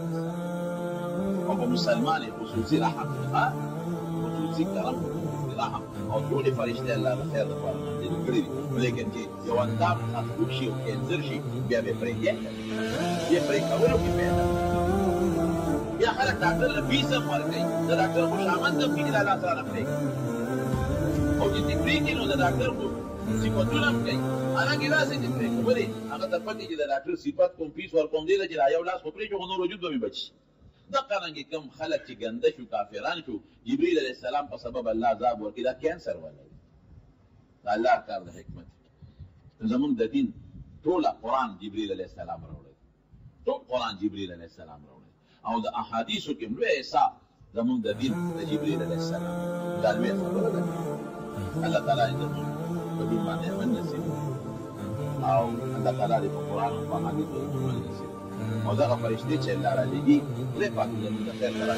A: وهو مسلمان خصوصي رحم خصوصي كرم رحم أو طول فرشتا الله بخير دفار منزل كريم ولكن كي يوان دام تخلوك شيء وكينزر شيء بيا بفريق يفريق أولو كفاية يا خلق داكتر لبيسا مركي داكتر مشامن دفين إلى لا سرانا فريق او چې تفریقي نو د ډاکټر کو صفاتونه کوي انا ګلا سي تفریق وره هغه د پټي چې د ډاکټر صفات کوم فیس ور کوم دی چې یو لاس خپري جو نور وجود به بچي دا قرانګي کم خلک چې ګنده شو کافران شو جبريل عليه السلام په سبب الله عذاب ورکړي دا کینسر ولا دا الله کار د حکمت زمون د دین ټول قران جبريل عليه السلام راوړي ټول قران جبريل عليه السلام راوړي او د احادیثو کې لوی حساب زمون د دین د جبريل عليه السلام دا لوی خبره ده الله تعالى عندهم بدون ما نعمل نسيب او الله تعالى في القرآن وحديث من نسيب او ذا فرشتي چې الله را لګي له پاتې د خیر سره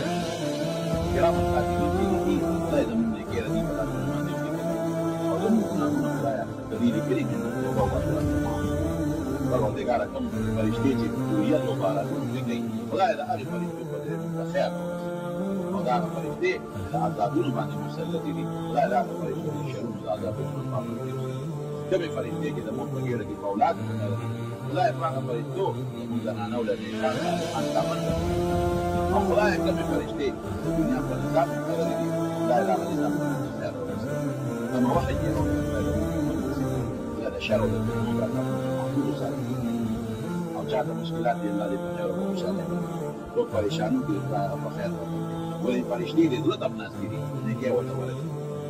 A: کرام الکاتبین چې خدای د موږ کې راځي په تاسو باندې وکړي او د موږ نه خدای د دې لري چې نو په واسطه ورو دې ګاره کوم فرشتي چې دوی له بارا کوي خدای د هغه فرشتي په دې خیر او دا فرشتي د عذابونو باندې مسلط دي لا لا فرشتي شرور د عذابونو باندې کله فرشتي کې د موږ په ګیره کې اولاد لا يفرق فرشتو موږ نه نو له دې انت من او خدای کله فرشتي د دنیا په نظام کې دي لا لا نظام خیر اما واحد يروح لا شر د موږ او چاته مشکلات دي الله دې په خیر او خوشاله تو پریشانو کې په خیر ولې فرشتي دې دلته ناس دي نه کې وته ولې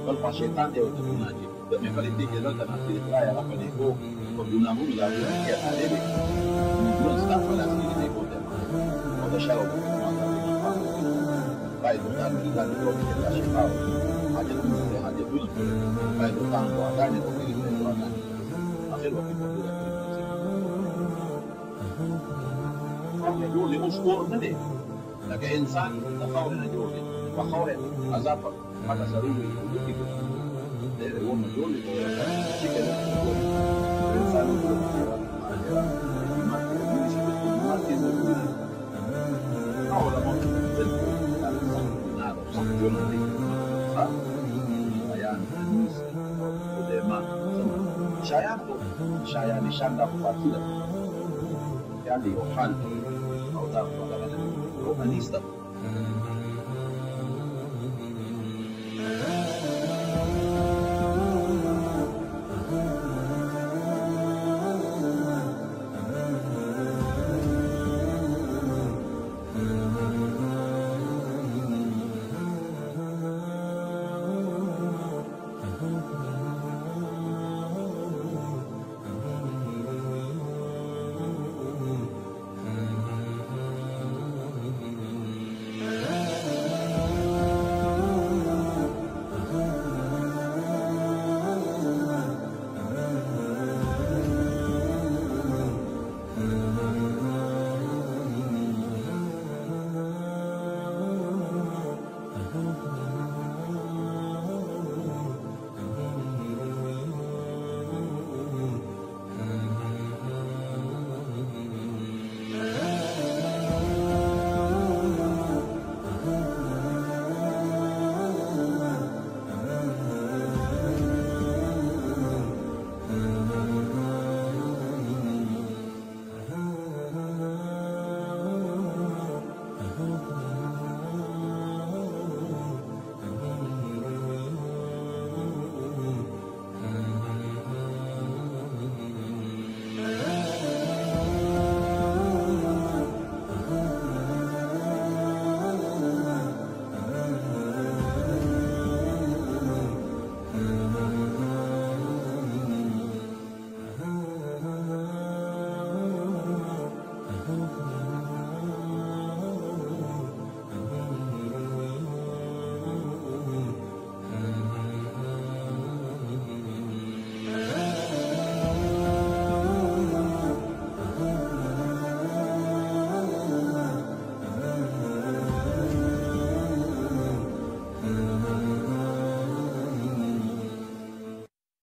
A: بل په شیطان دې وته نه دي د مې فرشتي کې دلته ناس دي راي هغه په دې کو په ګناهونو لا دې کې علي دې نو ستاسو په لاس کې دې کوته او د شاو باید د تعامل د کومې د شفاء حاجت دې حاجت دې باید د تعامل او اړه دې کومې دې اخر وخت په دې کې جوړ دې مشکور نه دي لکه انسان د خاورې نه جوړ دی په خاورې عذاب پټه سړی وي دې کې دې ونه جوړ دی چې کله pensando que mati ahora vamos shayani shanda kufatila yani yohana au tafuta kama ni